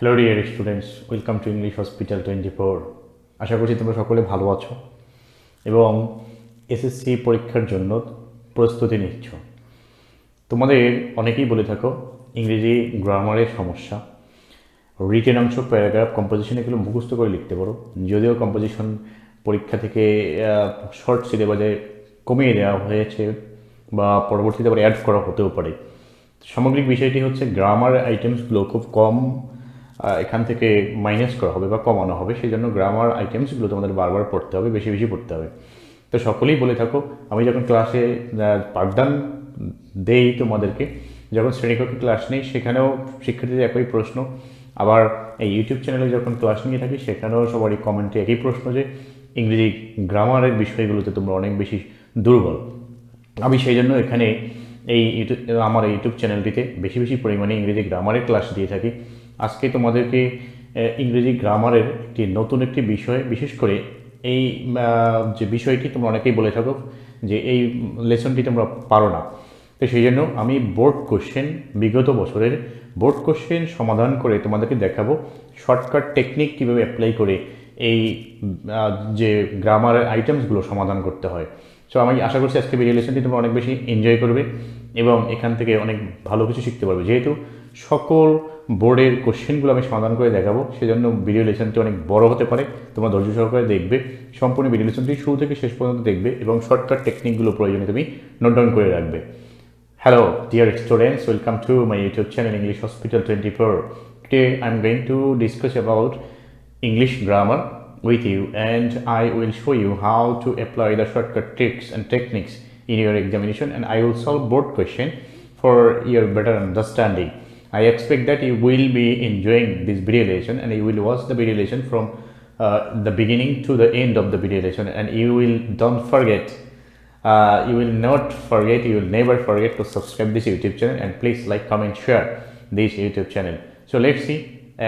Hello dear students, welcome to English hospital 24। আশা করছি তোমরা সকলে ভালো আছো এবং এসএসসি পরীক্ষার জন্য প্রস্তুতি নিচ্ছ। তোমাদের অনেকেই বলে থাকো ইংরেজি গ্রামারের সমস্যা, রিটেন অংশ, প্যারাগ্রাফ, কম্পোজিশন এগুলো মুখস্থ করে লিখতে পারো। যদিও কম্পোজিশন পরীক্ষা থেকে শর্ট সিলেবাসে কমিয়ে দেওয়া হয়েছে বা পরবর্তীতে আবার অ্যাড করা হতেও পারে। সামগ্রিক বিষয়টি হচ্ছে গ্রামার আইটেমসগুলো খুব কম এখান থেকে মাইনাস করা হবে বা কমানো হবে, সেই জন্য গ্রামার আইটেমসগুলো তোমাদের বারবার পড়তে হবে, বেশি বেশি পড়তে হবে। তো সকলেই বলে থাকো, আমি যখন ক্লাসে পাঠদান দেই তোমাদেরকে, যখন শ্রেণীকক্ষে ক্লাস নেই সেখানেও শিক্ষার্থীদের একই প্রশ্ন, আবার এই ইউটিউব চ্যানেলে যখন ক্লাস নিয়ে থাকি সেখানেও সবারই কমেন্টে একই প্রশ্ন যে ইংরেজি গ্রামারের বিষয়গুলোতে তোমরা অনেক বেশি দুর্বল। আমি সেই জন্য এখানে আমার ইউটিউব চ্যানেলটিতে বেশি বেশি পরিমাণে ইংরেজি গ্রামারের ক্লাস দিয়ে থাকি। আজকে তোমাদেরকে ইংরেজি গ্রামারের নতুন একটি বিষয়, বিশেষ করে এই যে বিষয়টি তোমরা অনেকেই বলে থাকো যে এই লেসনটি তোমরা পারো না, তো সেই জন্য আমি বোর্ড কোশ্চেন, বিগত বছরের বোর্ড কোশ্চেন সমাধান করে তোমাদেরকে দেখাবো শর্টকাট টেকনিক কীভাবে অ্যাপ্লাই করে এই যে গ্রামারের আইটেমসগুলো সমাধান করতে হয়। সো আমি আশা করছি আজকে ভিডিও লেসনটি তোমরা অনেক বেশি এনজয় করবে এবং এখান থেকে অনেক ভালো কিছু শিখতে পারবে। যেহেতু সকল বোর্ডের কোশ্চেনগুলো আমি সমাধান করে দেখাবো, সেজন্য ভিডিও লেসনটি অনেক বড় হতে পারে। তোমরা ধৈর্য সহকারে দেখবে, সম্পূর্ণ ভিডিও লেসনটি শুরু থেকে শেষ পর্যন্ত দেখবে এবং শর্টকাট টেকনিকগুলো প্রয়োজনে তুমি নোট ডাউন করে রাখবে। Hello dear students, welcome to my YouTube channel English Hospital 24. Today I'm going to discuss about English grammar with you, and I will show you how to apply the shortcut tricks and techniques in your examination, and I will solve board question for your better understanding. I expect that you will be enjoying this video lesson and you will watch the video lesson from the beginning to the end of the video lesson, and you will don't forget, you will not forget, you will never forget to subscribe this YouTube channel, and please like, comment, share this YouTube channel. So let's see,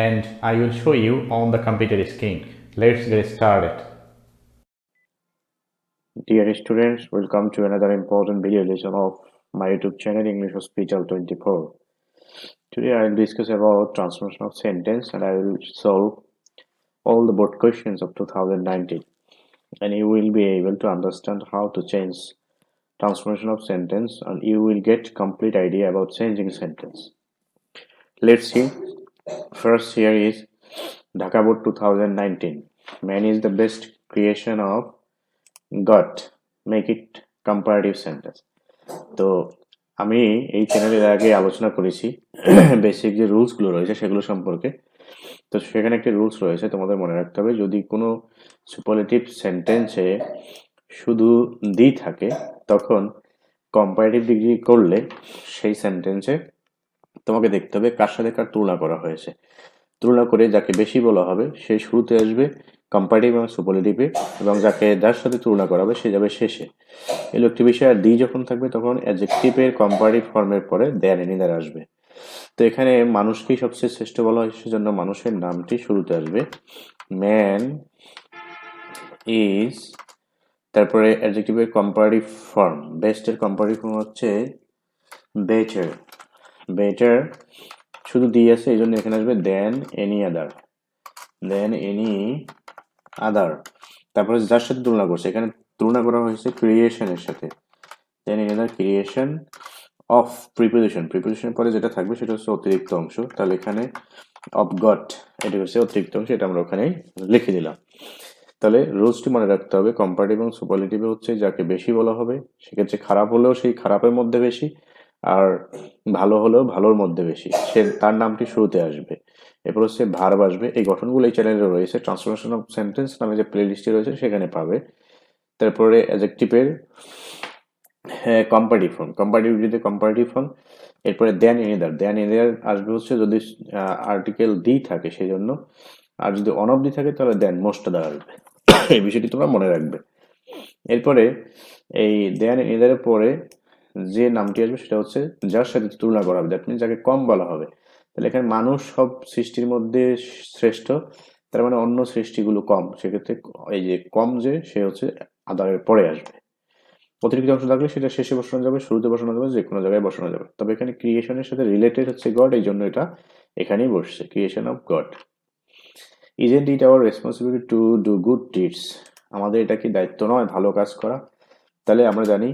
and I will show you on the computer screen. Let's get started. Dear students, welcome to another important video lesson of my YouTube channel English Hospital 24. Today I will discuss about transformation of sentence, and I will solve all the board questions of 2019, and you will be able to understand how to change transformation of sentence, and you will get complete idea about changing sentence. Let's see. First here is Dhaka Board 2019. Man is the best creation of God. Make it comparative sentence. তো আমি এই চ্যানেলের আগে আলোচনা করেছি basic যে রুলসগুলো রয়েছে সেগুলো সম্পর্কে। তো সেখানে একটি রুলস রয়েছে, তোমাদের মনে রাখতে হবে, যদি কোনো সুপারলেটিভ সেন্টেন্সে শুধু দি থাকে তখন কম্পারেটিভ ডিগ্রি করলে সেই সেন্টেন্সে তোমাকে দেখতে হবে কার সাথে কার তুলনা করা হয়েছে। তুলনা করে যাকে বেশি বলা হবে সে শুরুতে আসবে কম্পারেটিভ এবং সুপারলেটিভে, এবং যার সাথে তুলনা করা হবে সে যাবে শেষে। এগুলো একটি বিষয়। আর দি যখন থাকবে তখন অ্যাডজেক্টিভের কম্পারেটিভ ফর্মের পরে দেন এনিদার আসবে। তো এখানে মানুষকেই সবচেয়ে শ্রেষ্ঠ বলা হয়, সেজন্য মানুষের নামটি শুরুতে আসবে। ম্যান ইজ, তারপরে অ্যাডজেক্টিভের কম্পারেটিভ ফর্ম, বেস্টের কম্পারেটিভ ফর্ম হচ্ছে বেটার। বেটার শুধু দিয়ে আছে, এই জন্য এখানে আসবে দেন এনি আদার। দেন এনি আদার। তারপরে যার সাথে তুলনা করছে, এখানে তুলনা করা হয়েছে ক্রিয়েশনের সাথে। Then any other creation of preposition. প্রিপোজিশনের পরে যেটা থাকবে সেটা হচ্ছে অতিরিক্ত অংশ, তাহলে এখানে অফ গট এটা হচ্ছে অতিরিক্ত অংশ, এটা আমরা ওখানে লিখে দিলাম। তাহলে রুলসটি মনে রাখতে হবে, কম্পারেটিভ এবং সুপারলেটিভে হচ্ছে যাকে বেশি বলা হবে, সেক্ষেত্রে খারাপ হলেও সেই খারাপের মধ্যে বেশি, আর ভালো হলেও ভালোর মধ্যে বেশি, সে তার নামটি শুরুতে আসবে। এরপর হচ্ছে ভার্ব আসবে। এই গঠনগুলো এই চ্যানেলে রয়েছে, ট্রান্সফরমেশন অফ সেন্টেন্স নামে যে প্লে লিস্টে রয়েছে সেখানে পাবে। তারপরে অ্যাডজেক্টিভের কম্পারেটিভ ফর্ম, কম্পারেটিভিটিতে কম্পারেটিভ ফর্ম। এরপরে দেন এনিদার। দেন এনিদার আসবে হচ্ছে যদি আর্টিকেল দি থাকে সেই জন্য, আর যদি অন অফ দি থাকে তাহলে দেন মোস্ট আদার আসবে। এই বিষয়টি তোমরা মনে রাখবে। এরপরে এই দেন এনিদারের পরে যে নামটি আসবে সেটা হচ্ছে যার সাথে তুলনা করা হবে, দ্যাট মিনস যাকে কম বলা হবে। তাহলে এখানে মানুষ সব সৃষ্টির মধ্যে শ্রেষ্ঠ, তার মানে অন্য সৃষ্টিগুলো কম, সেক্ষেত্রে এই যে কম যে সে হচ্ছে আদারের পরে আসবে। অতিরিক্ত অংশ থাকলে সেটা শেষে বসানো যাবে, শুরুতে বসানো যাবে, যে কোনো জায়গায় বসানো যাবে। তবে এখানে ক্রিয়েশনের সাথে রিলেটেড হচ্ছে গড, এই জন্য এটা এখানেই বসছে, creation of god. Isn't it hour responsibility to do good deeds, আমাদের এটা কি দায়িত্ব নয় ভালো কাজ করা? তাহলে আমরা জানি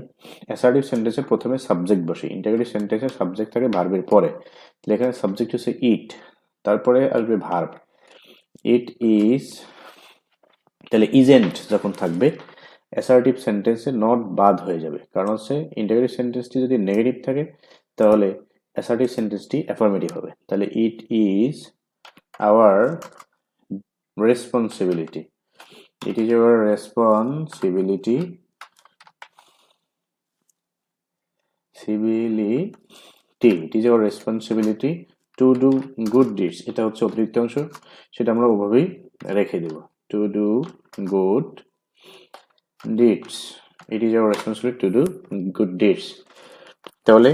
অ্যাসার্টিভ সেন্টেন্সে প্রথমে সাবজেক্ট বসে, ইন্টারোগেটিভ সেন্টেন্সে সাবজেক্ট থাকে ভার্বের পরে। তাহলে এখানে সাবজেক্ট হচ্ছে ইট, তারপরে আসবে ভার্ব, ইট ইজ। তাহলে ইজেন্ট যখন থাকবে অ্যাসার্টিভ সেন্টেন্সে নট বাদ হয়ে যাবে, কারণ হচ্ছে ইন্টারোগেটিভ সেন্টেন্সটি যদি নেগেটিভ থাকে তাহলে অ্যাসার্টিভ সেন্টেন্সটি অ্যাফার্মেটিভ হবে। তাহলে it is our responsibility, it is our responsibility it is our responsibility to do good deeds, এটা হচ্ছে অতিরিক্ত অংশ, সেটা আমরা ওভাবেই রেখে দেব, to do good deeds, it is our responsibility to do good deeds. তাহলে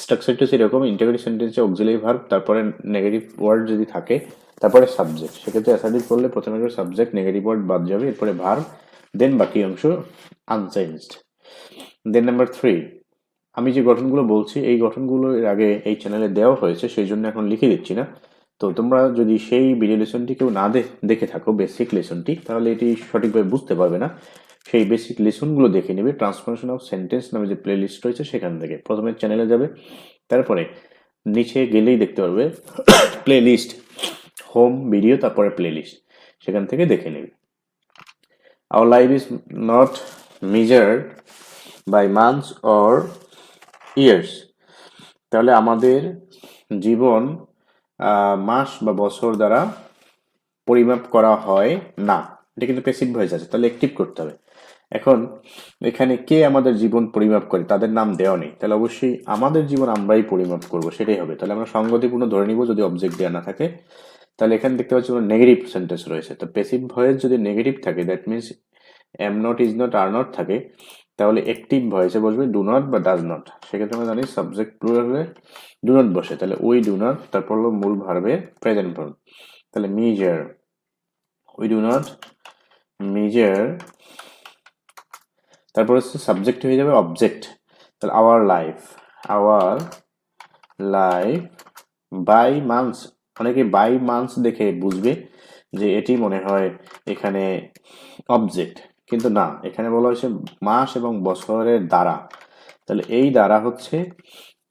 স্ট্রাকচারটা সেরকম, ইন্টারোগেটিভ সেন্টেন্সে অক্সিলারি ভার্ব, তারপরে নেগেটিভ ওয়ার্ড যদি থাকে, তারপরে সাবজেক্ট। সেক্ষেত্রে অ্যাসার্টিভ করলে প্রথমে সাবজেক্ট, নেগেটিভ ওয়ার্ড বাদ যাবে, এরপরে ভার্ব, দেন বাকি অংশ আনচেঞ্জড। দেন নাম্বার 3, আমি যে গঠনগুলো বলছি এই গঠনগুলো এর আগে এই চ্যানেলে দেওয়া হয়েছে, সেই জন্য এখন লিখে দিচ্ছি না। তো তোমরা যদি সেই ভিডিও লেসনটি কেউ না দেখে থাকো, বেসিক লেসনটি, তাহলে এটি সঠিকভাবে বুঝতে পারবে না। সেই বেসিক লেসনগুলো দেখে নেবে, ট্রান্সফরমেশন অফ সেন্টেন্স নামে যে প্লে লিস্ট রয়েছে সেখান থেকে। প্রথমে চ্যানেলে যাবে, তারপরে নিচে গেলেই দেখতে পারবে প্লে লিস্ট, হোম ভিডিও, তারপরে প্লে লিস্ট, সেখান থেকে দেখে নেবে। Our life is not measured by months or years, তাহলে আমাদের জীবন মাস বা বছর দ্বারা পরিমাপ করা হয় না, এটা কিন্তু প্যাসিভ ভয়েস আছে, তাহলে অ্যাক্টিভ করতে হবে। এখন এখানে কে আমাদের জীবন পরিমাপ করে, তাদের নাম দেওয়া নেই, তাহলে অবশ্যই আমাদের জীবন আমরাই পরিমাপ করব, সেটাই হবে। তাহলে আমরা সঙ্গতিপূর্ণ ধরে নিব যদি অবজেক্ট দেওয়া না থাকে। তাহলে এখানে দেখতে পাচ্ছি নেগেটিভ সেন্টেন্স রয়েছে, তো প্যাসিভ ভয়েস যদি নেগেটিভ থাকে, that means am not, is not, are not থাকে, তাহলে অ্যাক্টিভ ভয়েসে বসবে ডু নট বা ডাজ নট। সেক্ষেত্রে আমরা জানি সাবজেক্ট প্লুরাল হলে ডু নট বসে, তাহলে উই ডু নট, তারপর হলো মূল ভার্বের প্রেজেন্ট ফর্ম, তাহলে measure, we do not measure, তারপর হচ্ছে সাবজেক্ট হয়ে যাবে অবজেক্ট, তাহলে আওয়ার লাইফ বাই মান্থস, অনেকে বাই মান্থস দেখে বুঝবে যে এটি মনে হয় এখানে অবজেক্ট, কিন্তু না, এখানে বলা হয়েছে মাস এবং বছরের দ্বারা। তাহলে এই দ্বারা হচ্ছে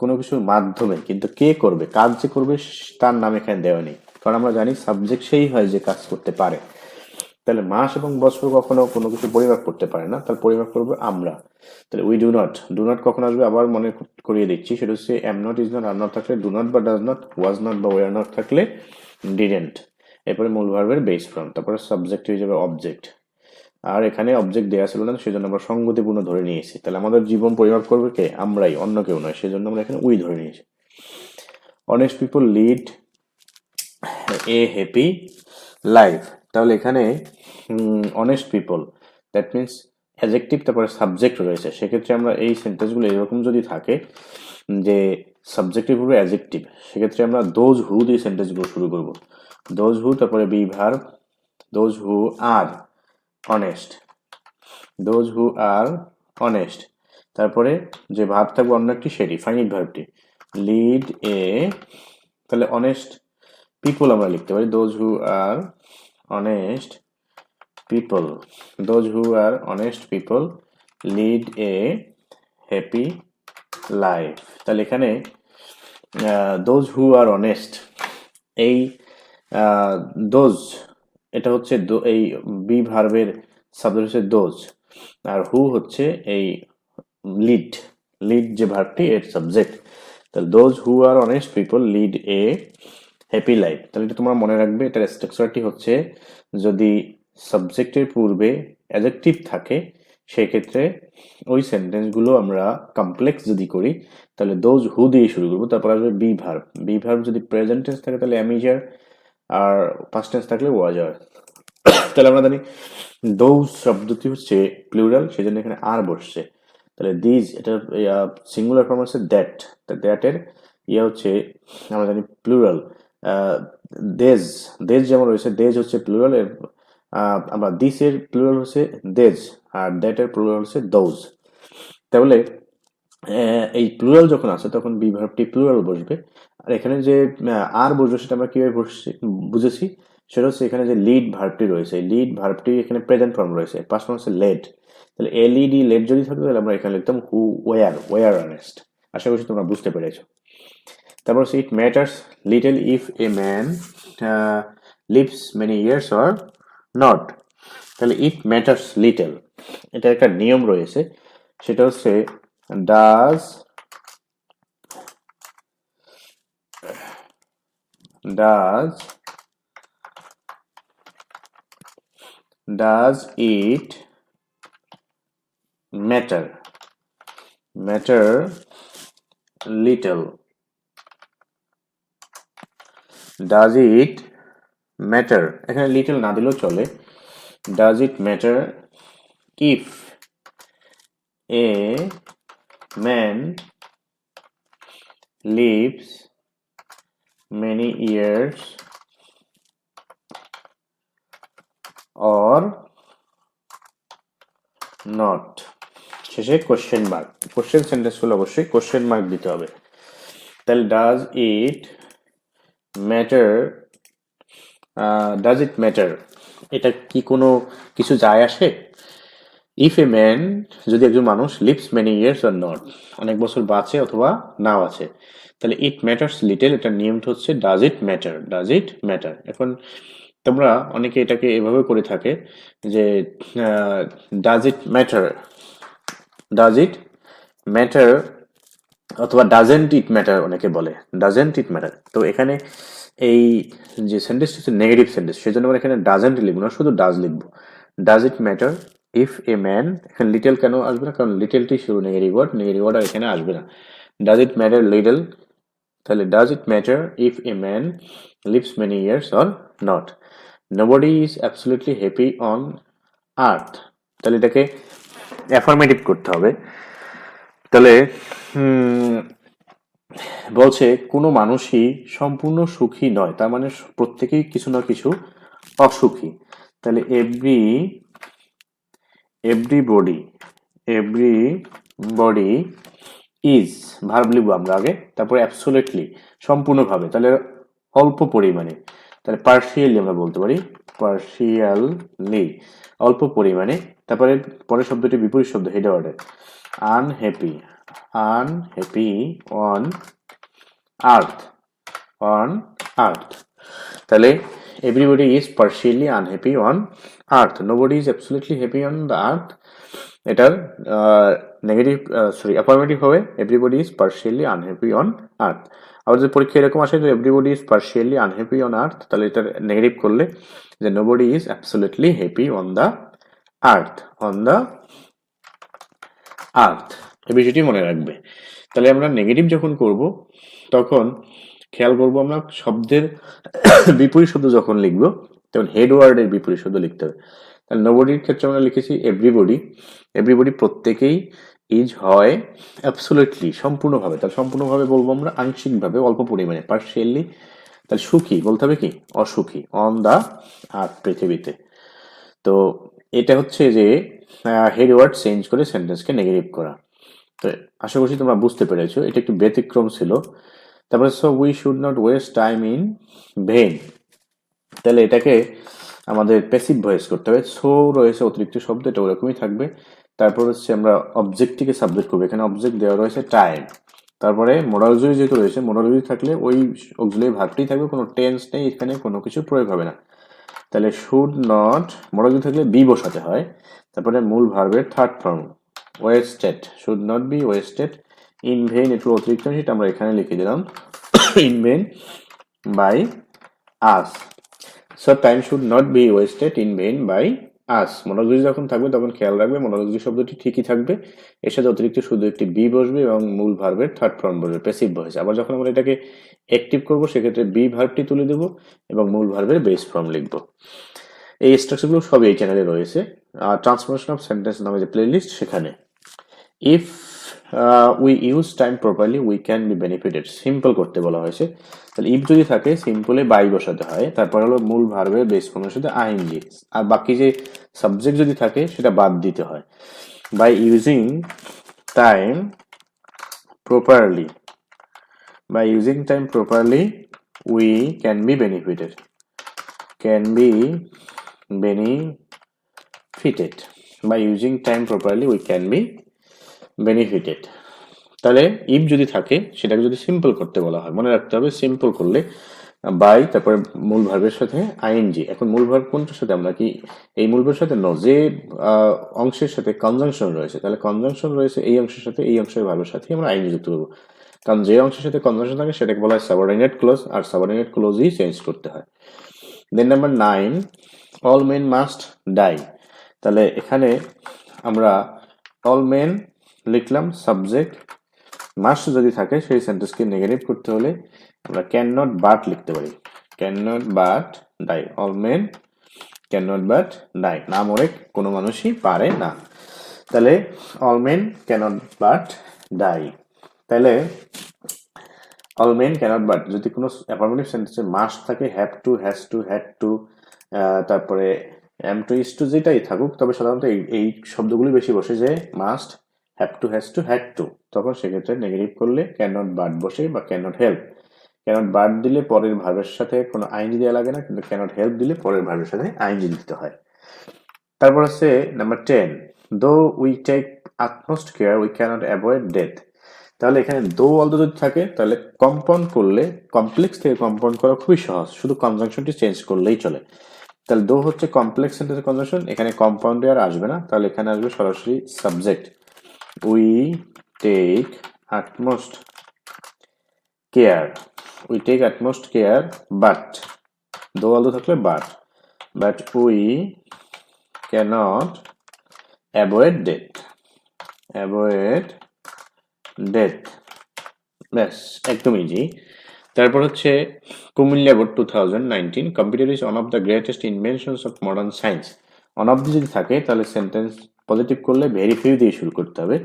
কোনো কিছুর মাধ্যমে, কিন্তু কে করবে, কাজ যে করবে তার নাম এখানে দেওয়া নেই, কারণ আমরা জানি সাবজেক্ট সেই হয় যে কাজ করতে পারে। তাহলে মাস এবং বছর কখনো কোনো কিছু পরিমাপ করতে পারে না, তাহলে পরিমাপ করবো আমরা। তাহলে উই ডু নট কখন আসবে আবার মনে করিয়ে দিচ্ছি, সেটা হচ্ছে am not, is not, are not থাকলে ডু নট বা ডাজ নট, ওয়াজ নট বা ওয়ার নট থাকলে ডিডেন্ট, এরপরে মূল ভার্বের বেস ফর্ম, তারপরে সাবজেক্ট হয়ে যাবে অবজেক্ট। আর এখানে অবজেক্ট দেওয়া ছিল না, সেজন্য আমরা সঙ্গতিপূর্ণ ধরে নিয়েছি। তাহলে আমাদের জীবন পরিমাপ করবে কে, আমরাই, অন্য কেউ নয়, সেজন্য আমরা এখানে উই ধরে নিয়েছি। Honest people lead a happy life, তাহলে এখানে honest people, that means adjective, তারপরে সাবজেক্ট রয়েছে। সেক্ষেত্রে আমরা এই সেন্টেন্সগুলো এরকম যদি থাকে যে সাবজেক্টিভ হবে অ্যাডজেক্টিভ, সেক্ষেত্রে আমরা দোজ হু দিয়ে সেন্টেন্সগুলো শুরু করব, দোজ হু, তারপরে be verb, those who R honest, those who R honest, তারপরে যে ভার্ব থাকবে অন্য একটি, সেটি ফাইনিট ভার্বটি, লিড এ, তাহলে অনেস্ট পিপল আমরা লিখতে পারি those who R honest people, those who R honest people lead a happy life. তাহলে এখানে দোজ হু আর অনেস্ট, এই দোজ, এটা হচ্ছে এই বি ভার্বের সাবজেক্ট হচ্ছে দোজ, আর হু হচ্ছে এই লিড যে ভার্বটি এর সাবজেক্ট। তাহলে those who R honest people lead a happy life. তাহলে এটা তোমরা মনে রাখবে, এটার স্ট্রাকচারটি হচ্ছে যদি সাবজেক্টের পূর্বে অ্যাডজেক্টিভ থাকে, সেক্ষেত্রে ওই সেন্টেন্সগুলো আমরা কমপ্লেক্স যদি করি তাহলে দোজ হু দিয়ে শুরু করবো, তারপর আসবে বি ভার্ব যদি প্রেজেন্ট টেন্স থাকে তাহলে অ্যামিজার, আর পাস্ট টেন্স থাকলে ওয়াজার। তাহলে আমরা জানি দোজ শব্দটি হচ্ছে প্লুরাল, সেজন্য এখানে আর বসছে। তাহলে দিজ, এটা সিঙ্গুলার ফর্ম হচ্ছে দ্যাট, দ্যাটের হচ্ছে আমরা জানি প্লুরাল। দেজ যেমন রয়েছে, দেজ হচ্ছে প্লুরাল, এর আমরা দিসের প্লুরাল হচ্ছে দেজ, আর দ্যাটের প্লুরাল হচ্ছে দোজ। তাহলে এই প্লুরাল যখন আসে তখন বি ভার্বটি প্লুরাল বসবে, আর এখানে যে আর বুঝবো সেটা আমরা কিভাবে বুঝেছি, সেটা হচ্ছে এখানে যে লিড ভার্বটি রয়েছে, লিড ভার্বটি এখানে প্রেজেন্ট ফর্ম রয়েছে, পাস্ট ফর্ম হচ্ছে লেড। তাহলে এলইডি লেড যদি থাকে তাহলে আমরা এখানে লিখতাম হু ওয়ার আরেস্ট। আশা করছি তোমরা বুঝতে পেরেছো। তারপর হচ্ছে ইট matters little if a man leaves many years or not. তাহলে ইট ম্যাটার্স লিটল, এটা একটা নিয়ম রয়েছে, সেটা হচ্ছে does it matter little, does it matter, এখানে লিটল না দিলেও চলে, does it matter if a man lives many years or not? শেষে কোশ্চেন মার্ক, কোশ্চেন সেন্টেন্স গুলো অবশ্যই কোশ্চেন মার্ক দিতে হবে। তাহলে ডাজ ইট ম্যাটার, এটা কি কোনো কিছু যায় আসে? ইফ এ ম্যান, যদি একজন মানুষ, lives many years or not, অনেক বছর বাঁচে অথবা নাও আছে, তাহলে ইট ম্যাটার্স লিটল, এটার নিয়মটা হচ্ছে ডাজ ইট ম্যাটার। এখন তোমরা অনেকে এটাকে এভাবে করে থাকে যে ডাজ ইট ম্যাটার অথবা ডাজেন্ট ইট ম্যাটার, অনেকে বলে ডাজেন্ট ইট ম্যাটার। তো এখানে এই যে সেন্টেন্স হচ্ছে নেগেটিভ সেন্টেন্স, সেজন্য আমরা এখানে ডাজেন্ট লিখবো না, শুধু ডাজ লিখবো। Does it matter if a man, এখানে লিটল কেন আসবে না, কারণ লিটলটি শুরু নেগেটিভ ওয়ার্ড আর এখানে আসবে না। ডাজ ইট ম্যাটার লিটল, তাহলে does it matter if a man leaves many years or not. Nobody is absolutely happy on earth, তাহলে এটাকে অ্যাফার্মেটিভ করতে হবে। তাহলে বলছে কোনো মানুষই সম্পূর্ণ সুখী নয়, তার মানে প্রত্যেকেই কিছু না কিছু অসুখী। তাহলে এভরিবডি ইজ, ভার্ব লিখবো আমরা আগে, তারপরে অ্যাবসোলিউটলি সম্পূর্ণভাবে, তাহলে অল্প পরিমাণে, তাহলে পার্শিয়ালি আমরা বলতে পারি, পার্শিয়ালি অল্প পরিমাণে। তারপরে পরের শব্দটি বিপরীত শব্দ, head order, unhappy on earth, তাহলে everybody is partially unhappy on earth, nobody is absolutely happy on the earth, এটার নেগেটিভ অ্যাফার্মেটিভ হবে everybody is partially unhappy on earth. আবার যদি পরীক্ষা এরকম আসে যে everybody is partially unhappy on earth, তাহলে এটার নেগেটিভ করলে যে nobody is absolutely happy on the earth, এই বিষয়টি মনে রাখবে। তাহলে আমরা নেগেটিভ যখন করব তখন খেয়াল করবো আমরা শব্দের বিপরীত শব্দ যখন লিখবো তখন হেড ওয়ার্ডের বিপরীত শব্দ লিখতে হবে। তাহলে নোবডির ক্ষেত্রে আমরা লিখেছি এভরিবডি প্রত্যেকেই, ইজ হয় অ্যাবসলিউটলি সম্পূর্ণভাবে, তাহলে সম্পূর্ণভাবে বলবো আমরা আংশিকভাবে অল্প পরিমাণে, পার্শিয়ালি, তাহলে সুখী বলতে হবে কি অসুখী, অন দা আর্থ পৃথিবীতে। তো এটা হচ্ছে যে হেড ওয়ার্ড চেঞ্জ করে সেন্টেন্সকে নেগেটিভ করা। তো আশা করছি তোমরা বুঝতে পেরেছো, এটা একটু ব্যতিক্রম ছিল। তারপরে so we should not waste time in when, তাহলে এটাকে আমাদের প্যাসিভ ভয়েস করতে হবে। সো রয়েছে অতিরিক্ত শব্দ, এটা ওরকমই থাকবে। তারপর হচ্ছে আমরা অবজেক্টটিকে সাবজেক্ট করবো, এখানে অবজেক্ট দেওয়া রয়েছে টাইম। তারপরে মোডালজুরি যেহেতু রয়েছে, মোডালজুরি থাকলে ওই অক্সিলারি ভার্বটি থাকবে, কোনো টেন্স নেই, এখানে কোনো কিছু প্রয়োগ হবে না। তাহলে শুড নট, মোডালজুরি থাকলে বি বসাতে হয়। তারপরে মূল ভার্বের third form wasted, should not be wasted in vain, একটু অতিরিক্ত সেটা আমরা এখানে লিখে দিলাম in vain by us. So time should not be wasted in vain by us. মোনোলজি যখন থাকবে তখন খেয়াল রাখবে মোনোলজি শব্দটি ঠিকই থাকবে, এর সাথে অতিরিক্ত শুধু একটি বি বসবে এবং মূল ভার্বের থার্ড ফর্ম বসবে, প্যাসিভ ভয়েস। আবার যখন আমরা এটাকে অ্যাক্টিভ করবো সেক্ষেত্রে বি ভার্বটি তুলে দেবো এবং মূল ভার্বের বেস ফর্ম লিখবো। এই স্ট্রাকচারগুলো সবই এই চ্যানেলে রয়েছে, ট্রান্সফরমেশন অফ সেন্টেন্স নামে যে প্লেলিস্ট সেখানে। If we use time properly we can be benefited, simple করতে বলা হয়েছে। তাহলে ইফ যদি থাকে সিম্পলে বাই বসাতে হয়, তারপর হলো মূল ভার্বের বেস ফর্মের সাথে আইএনজি, আর বাকি যে সাবজেক্ট যদি থাকে সেটা বাদ দিতে হয়। By using time properly by using time properly we can be benefited, can be benefited by using time properly we can be benefited। তাহলে ইফ যদি থাকে সেটাকে যদি সিম্পল করতে বলা হয়, মনে রাখতে হবে সিম্পল করলে বাই তারপরে মূল ভার্বের সাথে আইএনজি। এখন মূল ভার্ব কোনটার সাথে, আমরা কি এই মূল ভার্বের সাথে যে অংশের সাথে কনজাংশন রয়েছে, তাহলে কনজাংশন রয়েছে এই অংশের সাথে, এই অংশের ভার্বের সাথে আমরা আইএনজি যুক্ত করবো, কারণ যে অংশের সাথে কনজাংশন থাকে সেটাকে বলা হয় সাবঅর্ডিনেট ক্লজ, আর সাবঅর্ডিনেট ক্লজই চেঞ্জ করতে হয়। Then number 9, all men must die. তাহলে এখানে আমরা অল মেন লিখলাম, সাবজেক্ট মাস্ট যদি থাকে সেই সেন্টেন্সকে নেগেটিভ করতে হলে আমরা ক্যান নট বাট লিখতে পারি, can not but die, all men can not but die, না মরে কোনো মানুষই পারে না। তাহলে all men can not but die. তাহলে all men can not but যদি কোনো অ্যাফার্মেটিভ সেন্টেন্সে মাস্ট থাকে, have to, has to, had to, তারপরে এম টু, ইস টু, যেটাই থাকুক, তবে সাধারণত এই শব্দগুলি বেশি বসে, যে must, have to, has to, had to, তখন সেক্ষেত্রে নেগেটিভ করলে ক্যান নট বাট বসে, বা can not help. Can not but দিলে পরের ভার্বের সাথে কোনো আইনজি দেওয়া লাগে না, কিন্তু ক্যান নট হেল্প দিলে পরের ভার্বের সাথে আইনজি দিতে হয়। তারপর আছে number 10, though we take utmost care we cannot avoid death. তাহলে এখানে দো অলদো যদি থাকে তাহলে কম্পাউন্ড করলে, কমপ্লেক্স থেকে কম্পাউন্ড করা খুবই সহজ, শুধু কনজাংশনটি চেঞ্জ করলেই চলে। তাহলে দো হচ্ছে কমপ্লেক্স সেন্টেন্সের কনজাংশন, এখানে কম্পাউন্ডে আর আসবে না, তাহলে এখানে আসবে সরাসরি subject, we take utmost care, we take utmost care but, though although থাকলে but we cannot avoid death, avoid death, ব্যাস একদম ইজি। তারপর হচ্ছে Comilla board 2019, computer is one of the greatest inventions of modern science. One of the যদি থাকে তাহলে sentence positive করলে very few দিয়ে শুরু করতে হবে,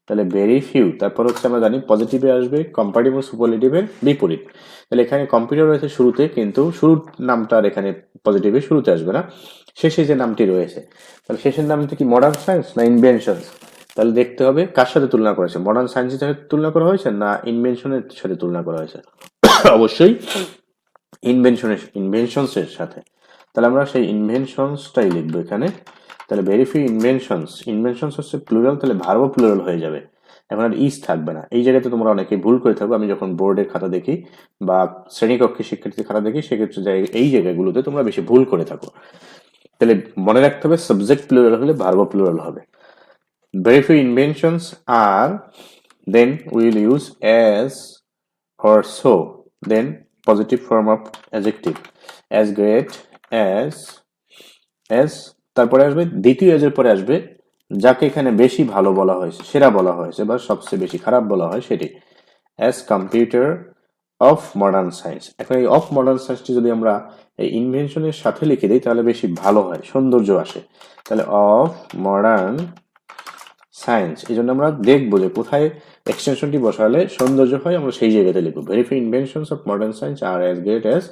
তাহলে ভেরি ফিউ। তারপর হচ্ছে আমরা জানি পজিটিভে আসবে কম্পারেটিভ ও সুপারলেটিভের বিপরীত, তাহলে এখানে কম্পিউটার রয়েছে শুরুতে, কিন্তু শুরুর নামটা আর এখানে পজিটিভে শুরুতে আসবে না, শেষে যে নামটি রয়েছে, তাহলে শেষের নামটি কি মডার্ন সায়েন্স না ইনভেনশনস, তাহলে দেখতে হবে কার সাথে তুলনা করা হয়েছে, মডার্ন সায়েন্সের সাথে তুলনা করা হয়েছে না ইনভেনশনের সাথে তুলনা করা হয়েছে, অবশ্যই ইনভেনশনসের সাথে। তাহলে আমরা সেই ইনভেনশনসটাই লিখবো এখানে। তাহলে ভেরি ফিউ ইনভেনশনস হচ্ছে প্লুরাল, তাহলে ভার্বও প্লুরাল হয়ে যাবে, এখন আর ইজ থাকবে না। এই জায়গাতে তোমরা অনেকে ভুল করে থাকো, আমি যখন বোর্ডের খাতা দেখি বা শ্রেণীকক্ষে শিক্ষার্থীদের খাতা দেখি, সেক্ষেত্রে এই জায়গাগুলোতে তোমরা বেশি ভুল করে থাকো। তাহলে মনে রাখতে হবে সাবজেক্ট প্লুরাল হলে ভার্বও প্লুরাল হবে। Very few inventions are, then we will use as or so, then positive form of adjective, as great as তারপরে আসবে দ্বিতীয় as এর পরে আসবে যাকে এখানে বেশি ভালো বলা হয়েছে, সেরা বলা হয়েছে, বা সবচেয়ে বেশি খারাপ বলা হয় সেটি, as computer of modern science। এখন এই অফ মডার্ন সায়েন্সটি যদি আমরা এই ইনভেনশনের সাথে লিখে দিই তাহলে বেশি ভালো হয়, সৌন্দর্য আসে। তাহলে অফ মডার্ন সায়েন্স, এই জন্য আমরা দেখবো যে কোথায় এক্সটেনশনটি বসালে সৌন্দর্য হয়, আমরা সেই জায়গাতে লিখবো very few inventions of modern science আর অ্যাজ গ্রেট অ্যাজ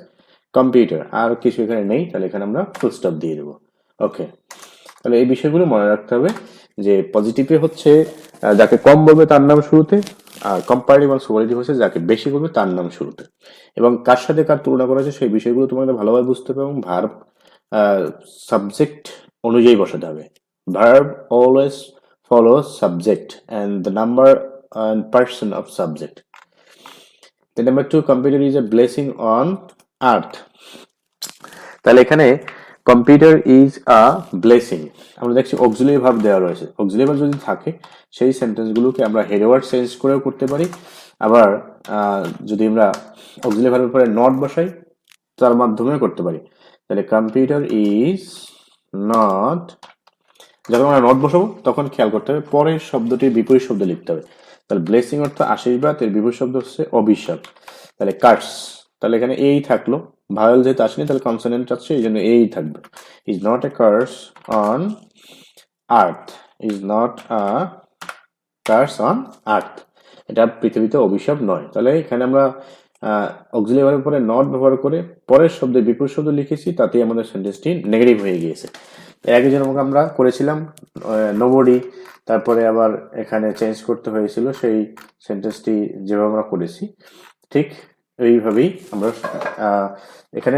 কম্পিউটার। আর কিছু এখানে নেই, তাহলে এখানে আমরা ফুল স্টপ দিয়ে দেবো। ওকে, তাহলে এই বিষয়গুলো মনে রাখতে হবে যে পজিটিভে হচ্ছে যাকে কম বলবে তার নাম শুরুতে, আর কম্পারেটিভ আর সুপারলেটিভ হচ্ছে যাকে বেশি বলবে তার নাম শুরুতে, এবং কার সাথে কার তুলনা করা হয়েছে সেই বিষয়গুলো তোমাদের ভালোভাবে বুঝতে হবে, এবং ভার্ব সাবজেক্ট অনুযায়ী বসাতে হবে। Verb always follows subject and the number and person of subject. The number 2, computer is a blessing on earth. তাহলে এখানে কম্পিউটার ইজ আ ব্লেসিং, আমরা দেখছি অক্সিলারি ভার্ব দেওয়া রয়েছে, অক্সিলারি ভার্ব যদি থাকে সেই সেন্টেন্সগুলোকে আমরা হেড ওয়ার্ড চেঞ্জ করেও করতে পারি, আবার যদি আমরা অক্সিলারি ভার্বের পরে নট বসাই তার মাধ্যমেও করতে পারি। তাহলে কম্পিউটার ইজ নট, যখন আমরা নট বসাবো তখন খেয়াল করতে হবে পরের শব্দটির বিপরীত শব্দ লিখতে হবে। তাহলে ব্লেসিং অর্থ আশীর্বাদ, এর বিপরীত শব্দ হচ্ছে অভিশাপ, তাহলে কার্স, তাহলে এখানে এই থাকলো, ভাওয়েল যেহেতু আসেনি তাহলে কনসোনেন্ট আছে, এই জন্য এই থাকবে। Is not a curse on earth, is not a curse on earth, এটা পৃথিবীতে অভিশাপ নয়। তাহলে এখানে আমরা অক্সিলারি ভার্বের পরে নট ব্যবহার করে পরের শব্দের বিপরীত শব্দ লিখেছি, তাতেই আমাদের সেন্টেন্সটি নেগেটিভ হয়ে গিয়েছে। এর আগে যেরকম আমরা করেছিলাম নোবডি, তারপরে আবার এখানে চেঞ্জ করতে হয়েছিল সেই সেন্টেন্সটি যেভাবে আমরা করেছি, ঠিক এইভাবেই আমরা এখানে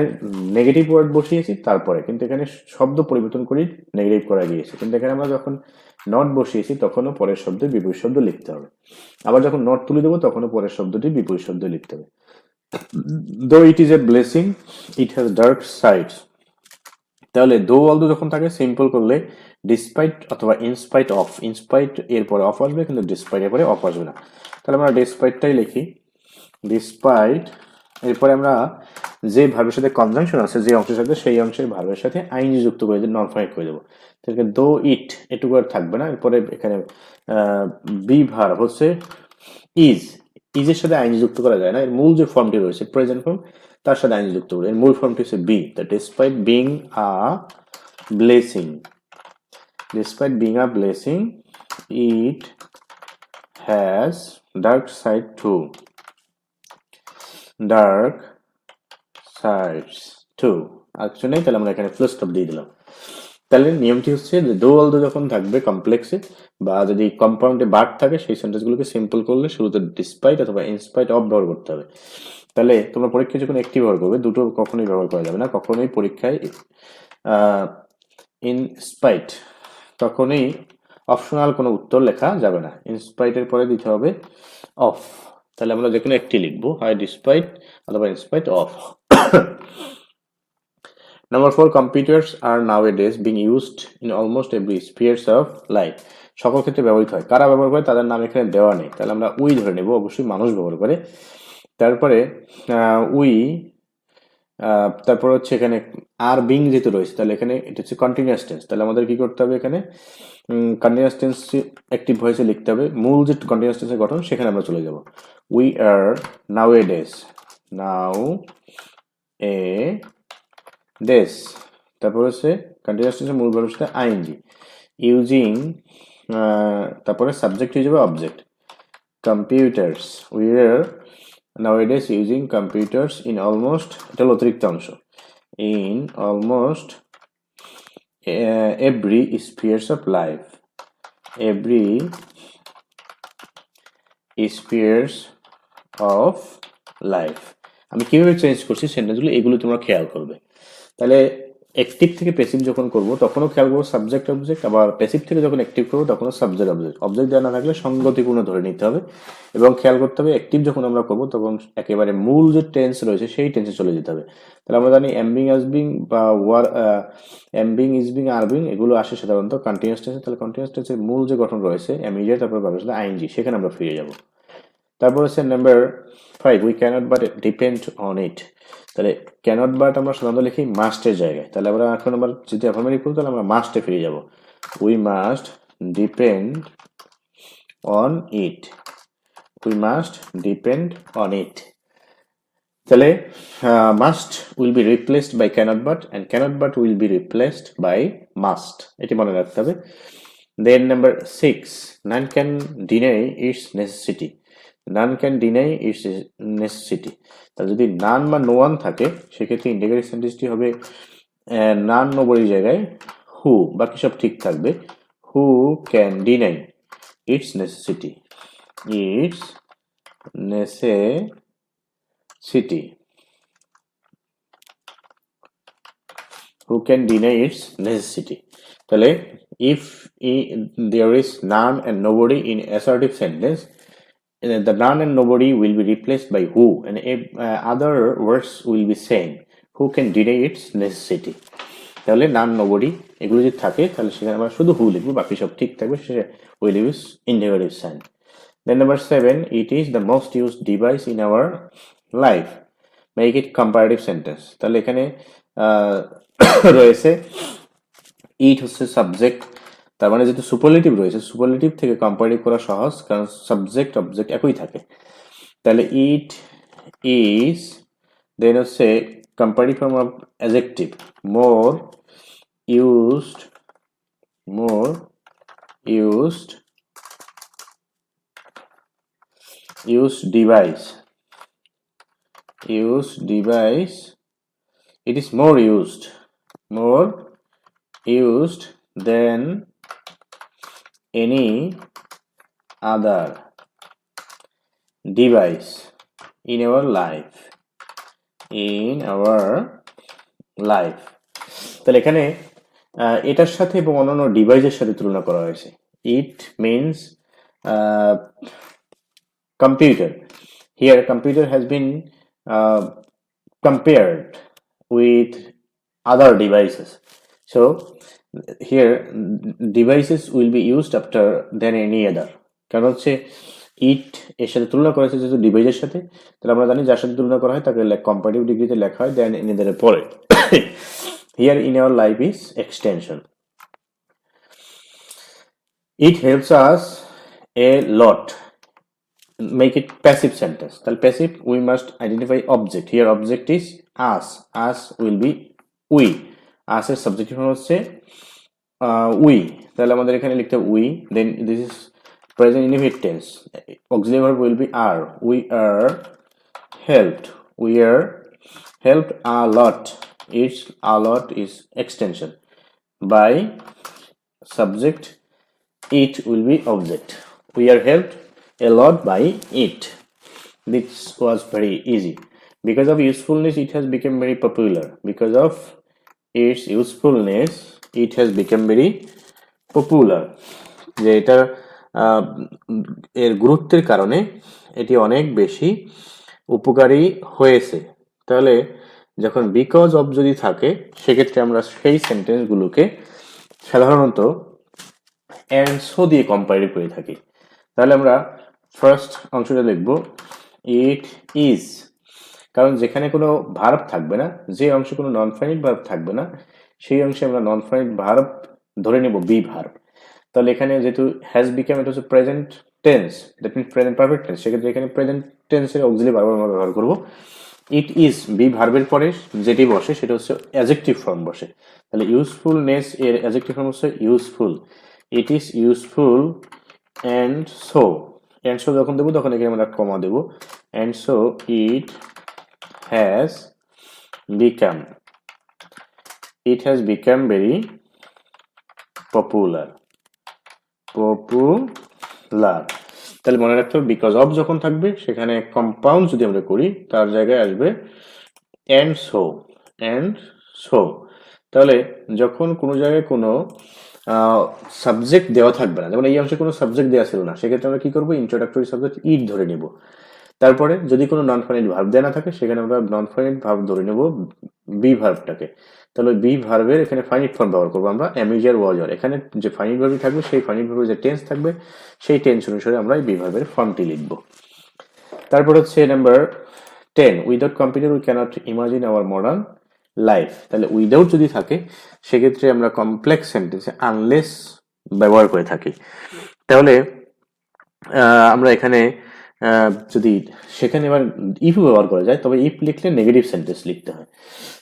নেগেটিভ ওয়ার্ড বসিয়েছি তারপরে, কিন্তু এখানে শব্দ পরিবর্তন করি, নেগেটিভ করা গিয়েছে, কিন্তু এখানে আমরা যখন নট বসিয়েছি তখনও পরের শব্দে বিপরীত শব্দ লিখতে হবে। আবার যখন নট তুলে দেবো তখনও পরের শব্দটি বিপরীত শব্দ লিখতে হবে। দো ইট is A blessing, it has dark sides. তাহলে দো অলদো যখন থাকে সিম্পল করলে ডিসপাইট অথবা ইনস্পাইট অফ, ইনস্পাইট এরপরে অফ আসবে কিন্তু ডিসপাইট এরপরে অফ আসবে না। তাহলে আমরা ডিসপাইটটাই লিখি, ডিসপাইট এরপরে আমরা যে ভার্বের সাথে কনজাংশন আছে যে অংশের সাথে সেই অংশের ভার্বের সাথে আইনজি যুক্ত করে দেবো, নন ফাইট করে দেবো। তাহলে দো ইট এটুকু আর থাকবে না, এরপরে এখানে বি ভার্ব হচ্ছে ইজ, ইজের সাথে আইনজি যুক্ত করা যায় না, এর মূল যে ফর্মটি রয়েছে প্রেজেন্ট ফর্ম তার সাথে আইনজি যুক্ত করে, এর মূল ফর্মটি হচ্ছে be. That despite being a blessing, despite being a blessing it has dark side too, dark sides too. আর কিছু নেই, তাহলে আমরা এখানে ফুল স্টপ দিয়ে দিলাম। তাহলে নিয়মটি হচ্ছে যে দো অলদো যখন থাকবে কমপ্লেক্সে বা যদি কম্পাউন্ডে বার্ড থাকে সেই সেন্টেন্সগুলোকে সিম্পল করলে শুরুতে ডিসপাইট অথবা ইনস্পাইট অফ ব্যবহার করতে হবে। তাহলে তোমরা পরীক্ষায় যখন একটি ব্যবহার করবে, দুটো কখনোই ব্যবহার করা যাবে না, কখনোই পরীক্ষায় ইনস্পাইট তখনই অপশনাল কোনো উত্তর লেখা যাবে না, ইনস্পাইটের পরে দিতে হবে অফ। তাহলে আমরা যে কোনো একটি লিখবো, হয় ডিসপাইট অথবা in spite of. Number 4, computers are nowadays being used in almost every spheres of life. সকল ক্ষেত্রে ব্যবহৃত হয়। কারা ব্যবহার করে তাদের নাম এখানে দেওয়া নেই, তাহলে আমরা উই ধরে নেব, অবশ্যই মানুষ ব্যবহার করে। তারপরে উই, তারপর হচ্ছে এখানে আর বিং যেহেতু রয়েছে তাহলে এখানে এটা হচ্ছে কন্টিনিউয়াস টেন্স, তাহলে আমাদের কি করতে হবে, এখানে কন্টিনিউয়াস টেন্স অ্যাক্টিভ ভয়েসে লিখতে হবে, মূল যে কন্টিনিউয়াস টেন্সের গঠন সেখানে আমরা চলে যাব। উই আর নাওএডেজ, নাও এ ডেস, তারপর হচ্ছে কন্টিনিউয়াস টেন্সের মূল ভার্বের সাথে আইএনজি, ইউজিং, তারপরে সাবজেক্ট হিসেবে object, computers, we are nowadays using computers in almost, এটা হলো অতিরিক্ত অংশ, in almost every spheres of life, every spheres of life। আমি কিভাবে চেঞ্জ করছি সেন্টেন্সগুলো এগুলো তোমরা খেয়াল করবে। তাহলে অ্যাক্টিভ থেকে প্যাসিভ যখন করব তখনও খেয়াল করবো সাবজেক্ট অবজেক্ট, আবার প্যাসিভ থেকে যখন অ্যাক্টিভ করবো তখনও সাবজেক্ট অবজেক্ট, অবজেক্ট দেওয়া না থাকলে সঙ্গতিপূর্ণ ধরে নিতে হবে এবং খেয়াল করতে হবে অ্যাক্টিভ যখন আমরা করবো তখন একেবারে মূল যে টেন্স রয়েছে সেই টেন্সে চলে যেতে হবে। তাহলে আমরা জানি এমবিং আসবিং বা এমবিং ইজবিং আরবিং এগুলো আসে সাধারণত কন্টিনিউয়াস টেন্সে, তাহলে কন্টিনিউয়াস টেন্সের মূল যে গঠন রয়েছে এমইজে তারপর ভার্বের সাথে আইএনজি, সেখানে আমরা ফিরে যাব। তারপর হচ্ছে number 5, we cannot but depend on it. তাহলে ক্যানট বাট আমরা সাধারণত লিখি মাস্টের জায়গায়, তাহলে আমরা এখন আমরা যদি অ্যাফার্মেটিভ করি তাহলে আমরা মাস্টে ফিরে যাব। We must depend on it, we must depend on it. তাহলে must will be replaced by cannot but and cannot but will be replaced by must, এটি মনে রাখতে হবে। Then number 6, none can deny its necessity, none can deny its necessity। তাহলে যদি নান বা no one থাকে সেক্ষেত্রে ইন্টিগ্রেটিভ সেন্টেন্সটি হবে নান নোবডির জায়গায় হু, বাকি সব ঠিক থাকবে। Who can deny it's necessity, it's necessity, who can deny its necessity। তাহলে if there is none and nobody in assertive sentence, the none and nobody will be replaced by who, and other words will be same, who can deny its necessity। তাহলে নান nobody এগুলো যদি থাকে তাহলে সেখানে আমরা শুধু হু লিখবো, বাকি সব ঠিক থাকবে, সে will use integrative sign. Then number 7, it is the most used device in our life, make it comparative sentence। তাহলে এখানে রয়েছে ইট হচ্ছে সাবজেক্ট, তার মানে যেহেতু সুপারলেটিভ রয়েছে সুপারলেটিভ থেকে কম্পারেটিভ করা সহজ কারণ সাবজেক্ট অবজেক্ট একই থাকে। তাহলে ইট ইজ, দেন হচ্ছে comparative form of adjective more used, more used, used device, used device, it is more used than any other device, in our life, in our life। তাহলে এখানে এটার সাথে এবং অন্যান্য ডিভাইসের সাথে তুলনা করা হয়েছে। It means computer. Here computer has been compared with other devices. So here devices will be used after than any other. কারণ হচ্ছে ইট এর সাথে তুলনা করা হয়েছে যেহেতু ডিভাইসের সাথে, তাহলে আমরা জানি যার সাথে তুলনা করা হয় তাকে কম্পারেটিভ ডিগ্রিতে লেখা হয় দেন এনিদের পরে। Here in our life is extension. It helps us a lot. Make it passive sentence. তাহলে passive we must identify object. Here object is us. Us will be we. Us এর subjective form হচ্ছে we. তাহলে আমাদের এখানে লিখতে হবে we. Then this is present indefinite tense. Auxiliary verb will be are. We are helped. We are helped a lot. It's a lot is extension. By subject it will be object. We are helped a lot by it. This was very easy. Because of usefulness it has become very popular. Because of its usefulness it has become very popular. যে এটা এর গুরুত্বের কারণে এটি অনেক বেশি উপকারী হয়েছে। তাহলে যখন বিকজ অফ যদি থাকে সেক্ষেত্রে আমরা সেই সেন্টেন্সগুলোকে সাধারণত and so দিয়ে কম্পারেটিভ করে থাকি। তাহলে আমরা ফার্স্ট অংশটা লিখব ইট ইজ, কারণ যেখানে কোনো ভার্ব থাকবে না, যে অংশে কোনো নন ফাইনাইট ভার্ব থাকবে না সেই অংশে আমরা নন ফাইনাইট ভার্ব ধরে নেব বি ভার্ব। তাহলে এখানে যেহেতু হ্যাজ বিকাম এটা হচ্ছে present tense, that means present perfect tense, সেক্ষেত্রে এখানে প্রেজেন্ট টেন্সের অক্সিলারি ভার্ব আমরা ব্যবহার করব। ইট ইজ বি ভার্বের পরে যেটি বসে সেটা হচ্ছে অ্যাডজেক্টিভ ফর্ম বসে। তাহলে ইউজফুলনেস এর অ্যাডজেক্টিভ ফর্ম হচ্ছে useful. It is useful and so যখন দেবো তখন এখানে আমরা কমা দেবো and so it has become very popular। তাহলে মনে রাখতে হবে বিকজ অফ যখন থাকবে সেখানে কম্পাউন্ড যদি আমরা করি তার জায়গায় আসবে and so। তাহলে যখন কোনো জায়গায় কোনো সাবজেক্ট দেওয়া থাকবে না, যেমন এই অংশে কোনো সাবজেক্ট দেওয়া ছিল না, সেক্ষেত্রে আমরা কি করবো ইন্ট্রোডাক্টরি সাবজেক্ট ইট ধরে নেব। তারপরে যদি কোনো নন ফাইনাইট ভার্ব দেওয়া না থাকে সেখানে আমরা নন ফাইনাইট ভার্ব ধরে নেব বি ভার্বটাকে। তাহলে বি ভার্বের এখানে ফাইনাইট ফর্ম ব্যবহার করবো আমরা অ্যামিজার ওয়াজার। এখানে যে ফাইনাইট ভার্বই থাকবে সেই ফাইনাইট ভার্বের যে টেন্স থাকবে সেই টেন্স অনুসারে আমরা এই বি ভার্বের ফর্মটি লিখব। তারপর হচ্ছে number 10, without computer we cannot imagine our modern life. তাহলে উইদাউট যদি থাকে সেক্ষেত্রে আমরা কমপ্লেক্স সেন্টেন্সে আনলেস ব্যবহার করে থাকি। তাহলে আমরা এখানে যদি সেখানে এবার ইফ ব্যবহার করা যায় তবে ইফ লিখলে নেগেটিভ সেন্টেন্স লিখতে হয়।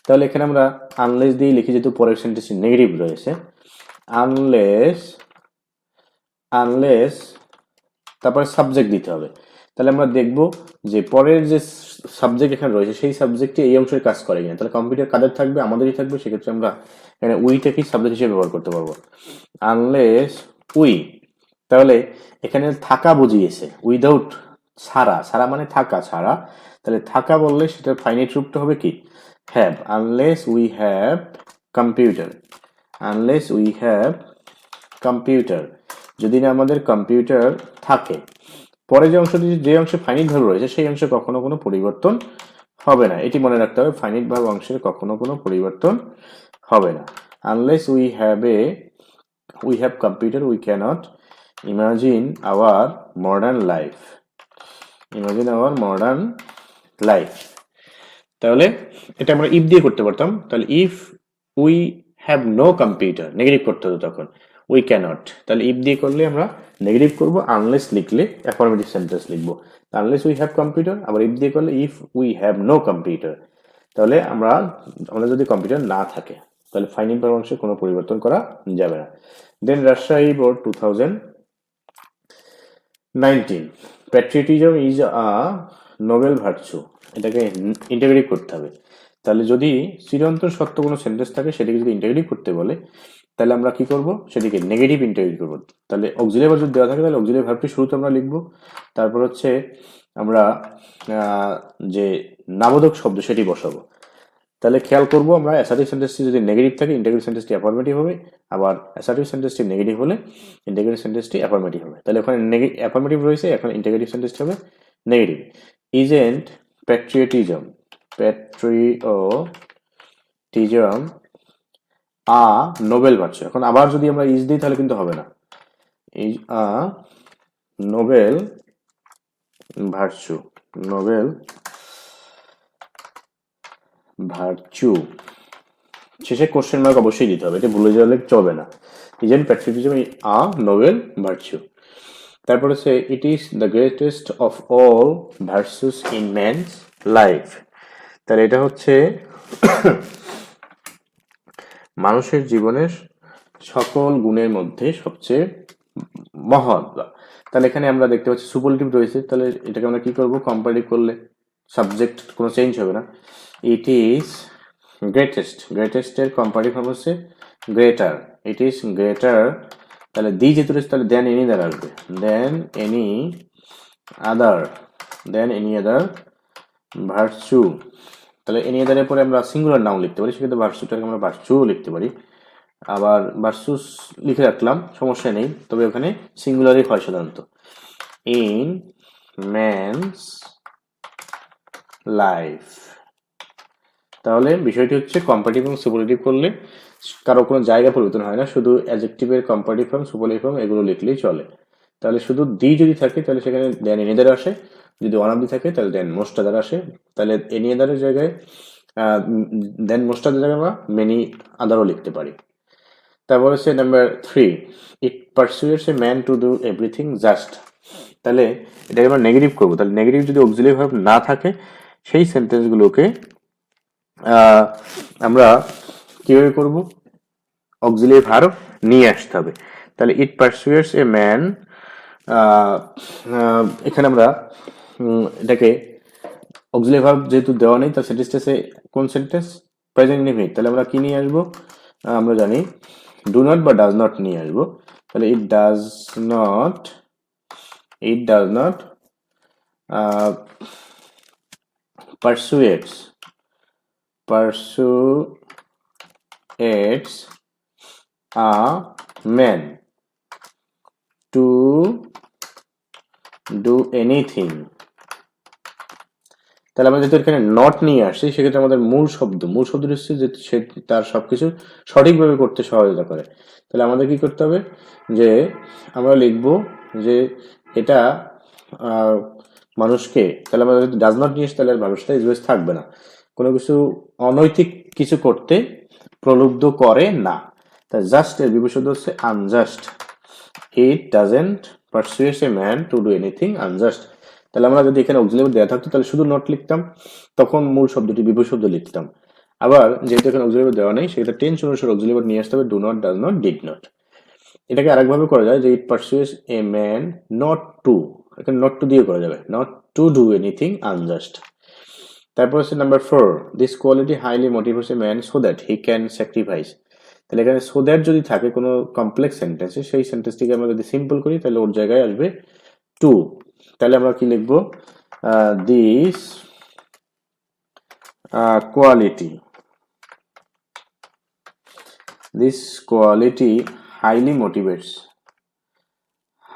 তাহলে এখানে আমরা আনলেস দিয়ে লিখি যেহেতু পরের সেন্টেন্সে নেগেটিভ রয়েছে। আনলেস তারপরে সাবজেক্ট দিতে হবে। তাহলে আমরা দেখব যে পরের যে সাবজেক্ট এখানে রয়েছে সেই সাবজেক্টে এই অংশের কাজ করে কিনা। তাহলে কম্পিউটার কাদের থাকবে, আমাদেরই থাকবে, সেক্ষেত্রে আমরা এখানে উইটাকেই সাবজেক্ট হিসেবে ব্যবহার করতে পারবো আনলেস উই। তাহলে এখানে থাকা বুঝিয়েছে, উইদাউট ছাড়া মানে থাকা ছাড়া। তাহলে থাকা বললে সেটার ফাইনাইট রূপটা হবে কি have. Unless we have computer, যদি না আমাদের কম্পিউটার থাকে। পরে যে অংশে ফাইনাইট ভার্ব রয়েছে সেই অংশে কখনো কোনো পরিবর্তন হবে না, এটি মনে রাখতে হবে। ফাইনাইট ভার্ব অংশের কখনো কোনো পরিবর্তন হবে না। Unless we have computer we cannot imagine our modern life. তাহলে এটা আমরা ইফ দিয়ে করতে পারতাম। তাহলে if we have no computer negative করতে হতো তখন উই ক্যানট। তাহলে ইফ দিয়ে করলে আমরা নেগেটিভ করব, আনলেস লিখলে অ্যাফার্মেটিভ সেন্টেন্স লিখবো। আনলেস উই হ্যাভ কম্পিউটার, আবার ইফ দিয়ে করলে if we have no computer. তাহলে আমরা যদি কম্পিউটার না থাকে তাহলে ফাইনাইট ভার্ব অংশে কোনো পরিবর্তন করা যাবে না। Then Rajshahi board 2019, patriotism is a noble virtue. এটাকে ইন্টিগ্রেট করতে হবে। তাহলে যদি চিরন্তন সত্য কোনো সেন্টেন্স থাকে সেটাকে যদি ইন্টিগ্রেট করতে বলে তাহলে আমরা কি করব, সেটিকে নেগেটিভ ইন্টিগ্রেট করব। তাহলে অক্সিলারি ভার্ব যদি দেওয়া থাকে তাহলে অক্সিলারি ভার্বটি শুরুতে আমরা লিখব। তারপর হচ্ছে আমরা যে নাবোধক শব্দ সেটি বসাবো। তাহলে খেয়াল করব আমরা অ্যাসার্টিভ সেন্টেন্সটি যদি নেগেটিভ থাকে ইন্টিগ্রেটিভ সেন্টেন্সটি অ্যাফার্মেটিভ হবে, আবার অ্যাসার্টিভ সেন্টেন্সটি নেগেটিভ হলে ইন্টিগ্রেটিভ সেন্টেন্সটি অ্যাফার্মেটিভ হবে। তাহলে ওখানে অ্যাফার্মেটিভ রয়েছে, এখন ইন্টিগ্রেটিভ সেন্টেন্সটি হবে negative. Isn't patriotism a noble virtue. এখন আবার যদি আমরা ইজ দিই তাহলে কিন্তু হবে না। Is a noble virtue, Nobel virtue, শেষে কোশ্চেন মার্ক অবশ্যই দিতে হবে, এটা ভুলে যাওয়ালে চলবে না। Isn't patriotism a noble virtue. তারপর হচ্ছে it is the greatest of all virtues in man's life. তাহলে এটা হচ্ছে মানুষের জীবনের সকল গুণের মধ্যে সবচেয়ে মহৎ। তাহলে এখানে আমরা দেখতে পাচ্ছি সুপারলেটিভ রয়েছে, তাহলে এটাকে আমরা কি করব, কম্পারেটিভ করলে সাবজেক্ট কোনো চেঞ্জ হবে না। ইট ইজ গ্রেটেস্ট, গ্রেটেস্টের কম্পারেটিভ ফর্ম হচ্ছে গ্রেটার, ইট ইজ গ্রেটার। তাহলে দি যেহেতু রয়েছে তাহলে দেন এনি দ্বারা আসবে, দেন এনি আদার ভার্চু। তাহলে এনি আদারের পরে আমরা সিঙ্গুলার নাউন লিখতে পারি, সেক্ষেত্রে ভার্চুটাকে আমরা ভার্চু লিখতে পারি। আবার ভার্সুস লিখে রাখলাম, সমস্যা নেই, তবে ওখানে সিঙ্গুলারই হয় সাধারণত। In man's life. তাহলে বিষয়টি হচ্ছে কম্পারেটিভ এবং সুপারলেটিভ করলে কারো কোনো জায়গা পরিবর্তন হয় না, শুধু অ্যাডজেক্টিভের কম্পারেটিভ ফর্ম, সুপারলেটিভ ফর্ম এগুলো লিখলেই চলে। তাহলে শুধু দি যদি থাকে তাহলে সেখানে দেন এনি দ্বারা আসে, যদি ওয়ান অফ দি থাকে তাহলে দেন মোস্টটা দ্বারা আসে। তাহলে এনি আদারের জায়গায় দেন মোস্টটা জায়গায় আমরা মেনি আদারও লিখতে পারি। তারপর হচ্ছে number 3, it persuades a man to do everything just. তাহলে এটাকে আমরা নেগেটিভ করবো, তাহলে নেগেটিভ যদি অক্সিলারি ভার্ব না থাকে সেই সেন্টেন্সগুলোকে আমরা কিভাবে করব, অক্সিলারি ভার্ব নিয়ে আসতে হবে। তাহলে ইট পারসুয়েটস এ ম্যান, এখানে আমরা এটাকে অক্সিলারি ভার্ব যেহেতু দেওয়া নেই তার সেন্টেন্সে কোন সেন্টেন্স, প্রেজেন্ট ইনডিফিনিট, তাহলে আমরা কি নিয়ে আসবো, আমরা জানি ডু নট বা ডাজ নট নিয়ে আসবো। তাহলে it does not persuades a man to do anything। তাহলে আমরা যেহেতু এখানে নট নিয়ে আসছি সেক্ষেত্রে আমাদের মূল শব্দ হচ্ছে যে সে তার সবকিছু সঠিকভাবে করতে সহায়তা করে। তাহলে আমাদের কি করতে হবে, যে আমরা লিখব যে এটা মানুষকে, তাহলে আমরা যদি ডাজ নট নিয়ে আসি তাহলে আর ভার্বটা ইউজ থাকবে না, কোনো কিছু অনৈতিক কিছু করতে প্রলুব্ধ করে না। তাই জাস্ট এর বিপরীত হচ্ছে unjust, it doesn't pursuit A man to do anything unjust. তাহলে আমরা যদি এখানে অক্সিলারি দেওয়া থাকতো তাহলে শুধু নট লিখতাম, তখন মূল শব্দটি বিপরীত শব্দ লিখতাম। আবার যেহেতু এখানে অক্সিলারি দেওয়া নেই সেক্ষেত্রে টেন্স অনুসারে অক্সিলারি নিয়ে আসতে হবে, do not, does not, did not. এটাকে আরেকভাবে করা যায় যে ইট persuades a man not to, এখানে নট টু দিয়ে করা যাবে, not to do anything unjust. তারপর হচ্ছে number 4, this quality highly motivates a man so that he can sacrifice. তাহলে এখানে সো দ্যাট যদি থাকে কোনো কমপ্লেক্স সেন্টেন্সে, সেই সেন্টেন্সটিকে আমরা যদি সিম্পল করি তাহলে ওর জায়গায় আসবে টু। তাহলে আমরা কি লিখবো, this quality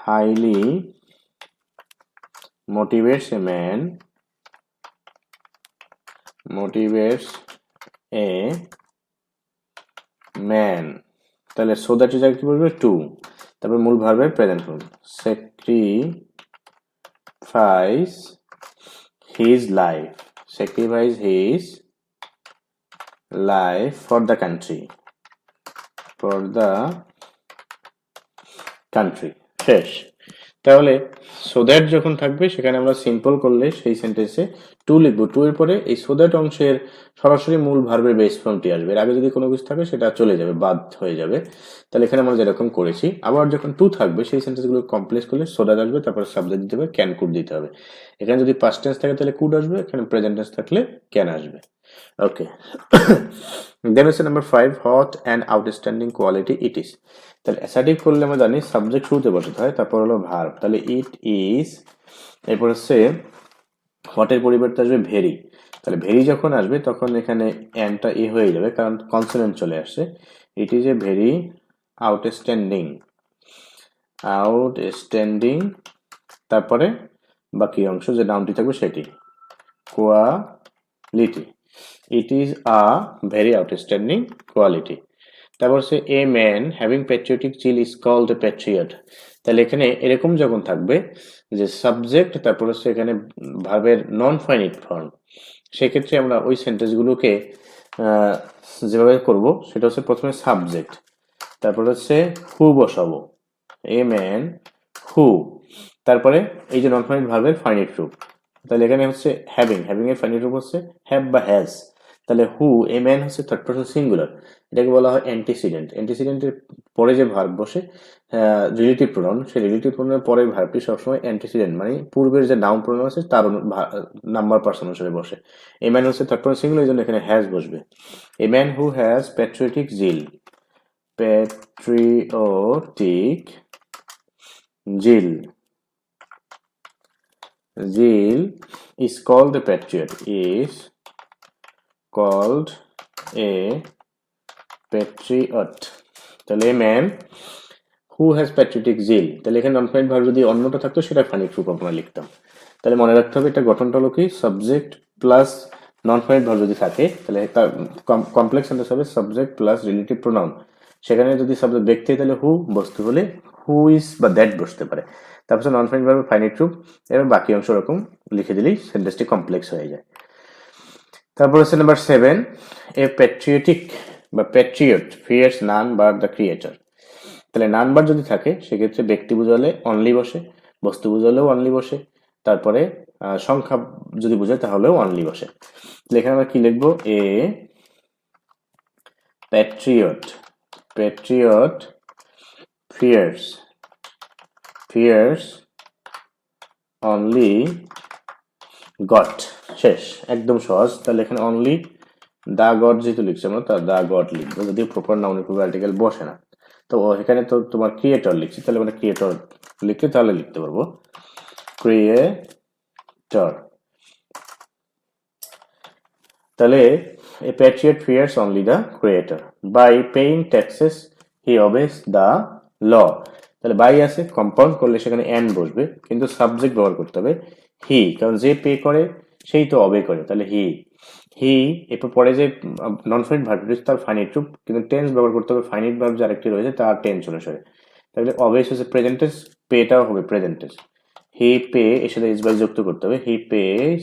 highly motivates a man তাহলে সো দ্যাট এর জায়গায় কি বলবে, টু। তারপর মূল ভার্বের present form, sacrifice his life for the country, শেষ। তাহলে সো দ্যাট যখন থাকবে সেখানে আমরা সিম্পল করলে সেই সেন্টেন্সে টু লিখবো, টু এর পরে এই সো দ্যাট অংশের সরাসরি মূল ভার্বের বেস ফর্মটি আসবে, এর আগে যদি কোনো কিছু থাকে সেটা চলে যাবে, বাদ হয়ে যাবে। তাহলে এখানে আমরা যেরকম করেছি, আবার যখন টু থাকবে সেই সেন্টেন্সগুলো কমপ্লেক্স করলে সো দ্যাট আসবে, তারপর সাবজেক্ট দিতে হবে, ক্যান কুড দিতে হবে। এখানে যদি পাস্ট টেন্স থাকে তাহলে কুড আসবে, এখানে প্রেজেন্ট টেন্স থাকলে ক্যান আসবে। ওকে, দেন হচ্ছে number 5, hot and outstanding quality it is. তাহলে অ্যাসার্টিভ করলে আমরা জানি সাবজেক্ট শুরুতে বসাতে হয়, তারপর হলো ভার্ব। তাহলে ইট ইজ, এরপর হচ্ছে হোয়াটের পরিবর্তে আসবে ভেরি। তাহলে ভেরি যখন আসবে তখন এখানে অ্যান্ডটা এ হয়ে যাবে, কারণ কনসোনেন্ট চলে আসছে। It is a very outstanding, outstanding, তারপরে বাকি অংশ যে নাউনটি থাকবে সেটি, quality. It is a very outstanding quality. তারপর হচ্ছে a man having patriotic zeal is called a patriot. তাহলে এখানে এরকম যখন থাকবে যে সাবজেক্ট, তারপর হচ্ছে এখানে ভার্বের নন ফাইনিট ফর্ম, সেক্ষেত্রে আমরা ওই সেন্টেন্সগুলোকে যেভাবে করব সেটা হচ্ছে প্রথমে সাবজেক্ট, তারপর হচ্ছে হু বসাবো, এ ম্যান হু, তারপরে এই যে নন ফাইনিট ভার্বের ফাইনিট রূপ। তাহলে এখানে হচ্ছে হ্যাভিং, হ্যাভিং এর ফাইনিট রূপ হচ্ছে হ্যাভ বা হ্যাজ। তাহলে হু, এ ম্যান হচ্ছে থার্ড পারসন সিঙ্গুলার, এটাকে বলা হয় অ্যান্টিসিডেন্ট। অ্যান্টিসিডেন্টের পরে যে ভার্ব বসে রিলেটিভ প্রোনাউন, সেই রিলেটিভ প্রোনাউনের পরের ভার্বটি সবসময় অ্যান্টিসিডেন্ট, মানে পূর্বের যে নাউন প্রোনাউন আছে তার নাম্বার পার্সন অনুসারে বসে। এ ম্যান হচ্ছে থার্ড পারসন সিঙ্গুলার, এই জন্য এখানে হ্যাজ বসবে। A man who has patriotic zeal, patriotic zeal, zeal is called a patriot, is called a patriot. তাহলে a man who has patriotic zeal, তাহলে এখানে নন ফাইনিট ভার্ব যদি অন্যটা থাকতো সেটা ফাইনিট রূপ আমরা লিখতাম। তাহলে মনে রাখতে হবে এটা গঠনটা হলো কি, subject plus non finite verb যদি থাকে তাহলে তার কমপ্লেক্স সেন্টেন্স হবে সাবজেক্ট প্লাস রিলেটিভ প্রোনাউন। সেখানে যদি সাবজেক্ট ব্যক্তি তাহলে হু, বস্তু হলে হু ইজ বা দ্যাট বসতে পারে। তারপর নন ফাইনিট ভার্বের ফাইনিট রূপ, এবার বাকি অংশ এরকম লিখে দিলেই সেন্টেন্সটি কমপ্লেক্স হয়ে যায়। তারপর হচ্ছে নাম্বার 7, এ প্যাট্রিয়টিক বা patriot fears none but the creator. তাহলে নান বার যদি থাকে সেক্ষেত্রে ব্যক্তি বোঝালে অনলি বসে, বস্তু বোঝালেও অনলি বসে, তারপরে সংখ্যা যদি বোঝায় তাহলেও অনলি বসে। তাহলে এখানে আমরা কি লিখবো, a patriot, patriot fears, fears only God. শেষ, একদম সহজ। তাহলে এখানে অনলি দা গড যেহেতু লিখছি আমরা, তার দা গড লিখবো, যদিও প্রপার নাউনের পূর্বে আর্টিকেল বসে না। তো এখানে তো তোমার ক্রিয়েটর লিখছি, তাহলে আমরা ক্রিয়েটর লিখলে তাহলে লিখতে পারবো ক্রিয়েটর। তাহলে a patriot fears only the creator, by paying taxes he obeys the law. তাহলে বাই আছে, কম্পাউন্ড করলে সেখানে এন্ড বসবে, কিন্তু সাবজেক্ট ব্যবহার করতে হবে হি, কারণ যে পে করে সেই তো অবে করে। তাহলে হি, হি এরপর পরে যে নন ফাইনিট ভার্ব তার ফাইনিট রূপ, কিন্তু টেন্স ব্যবহার করতে হবে ফাইনিট ভার্ব যে আরেকটি রয়েছে তার টেন্স অনুসারে। তাহলে অবেস হচ্ছে প্রেজেন্ট টেন্স, পেটাও হবে প্রেজেন্ট টেন্স। হি পে এর সাথে এস বাই যুক্ত করতে হবে, he pays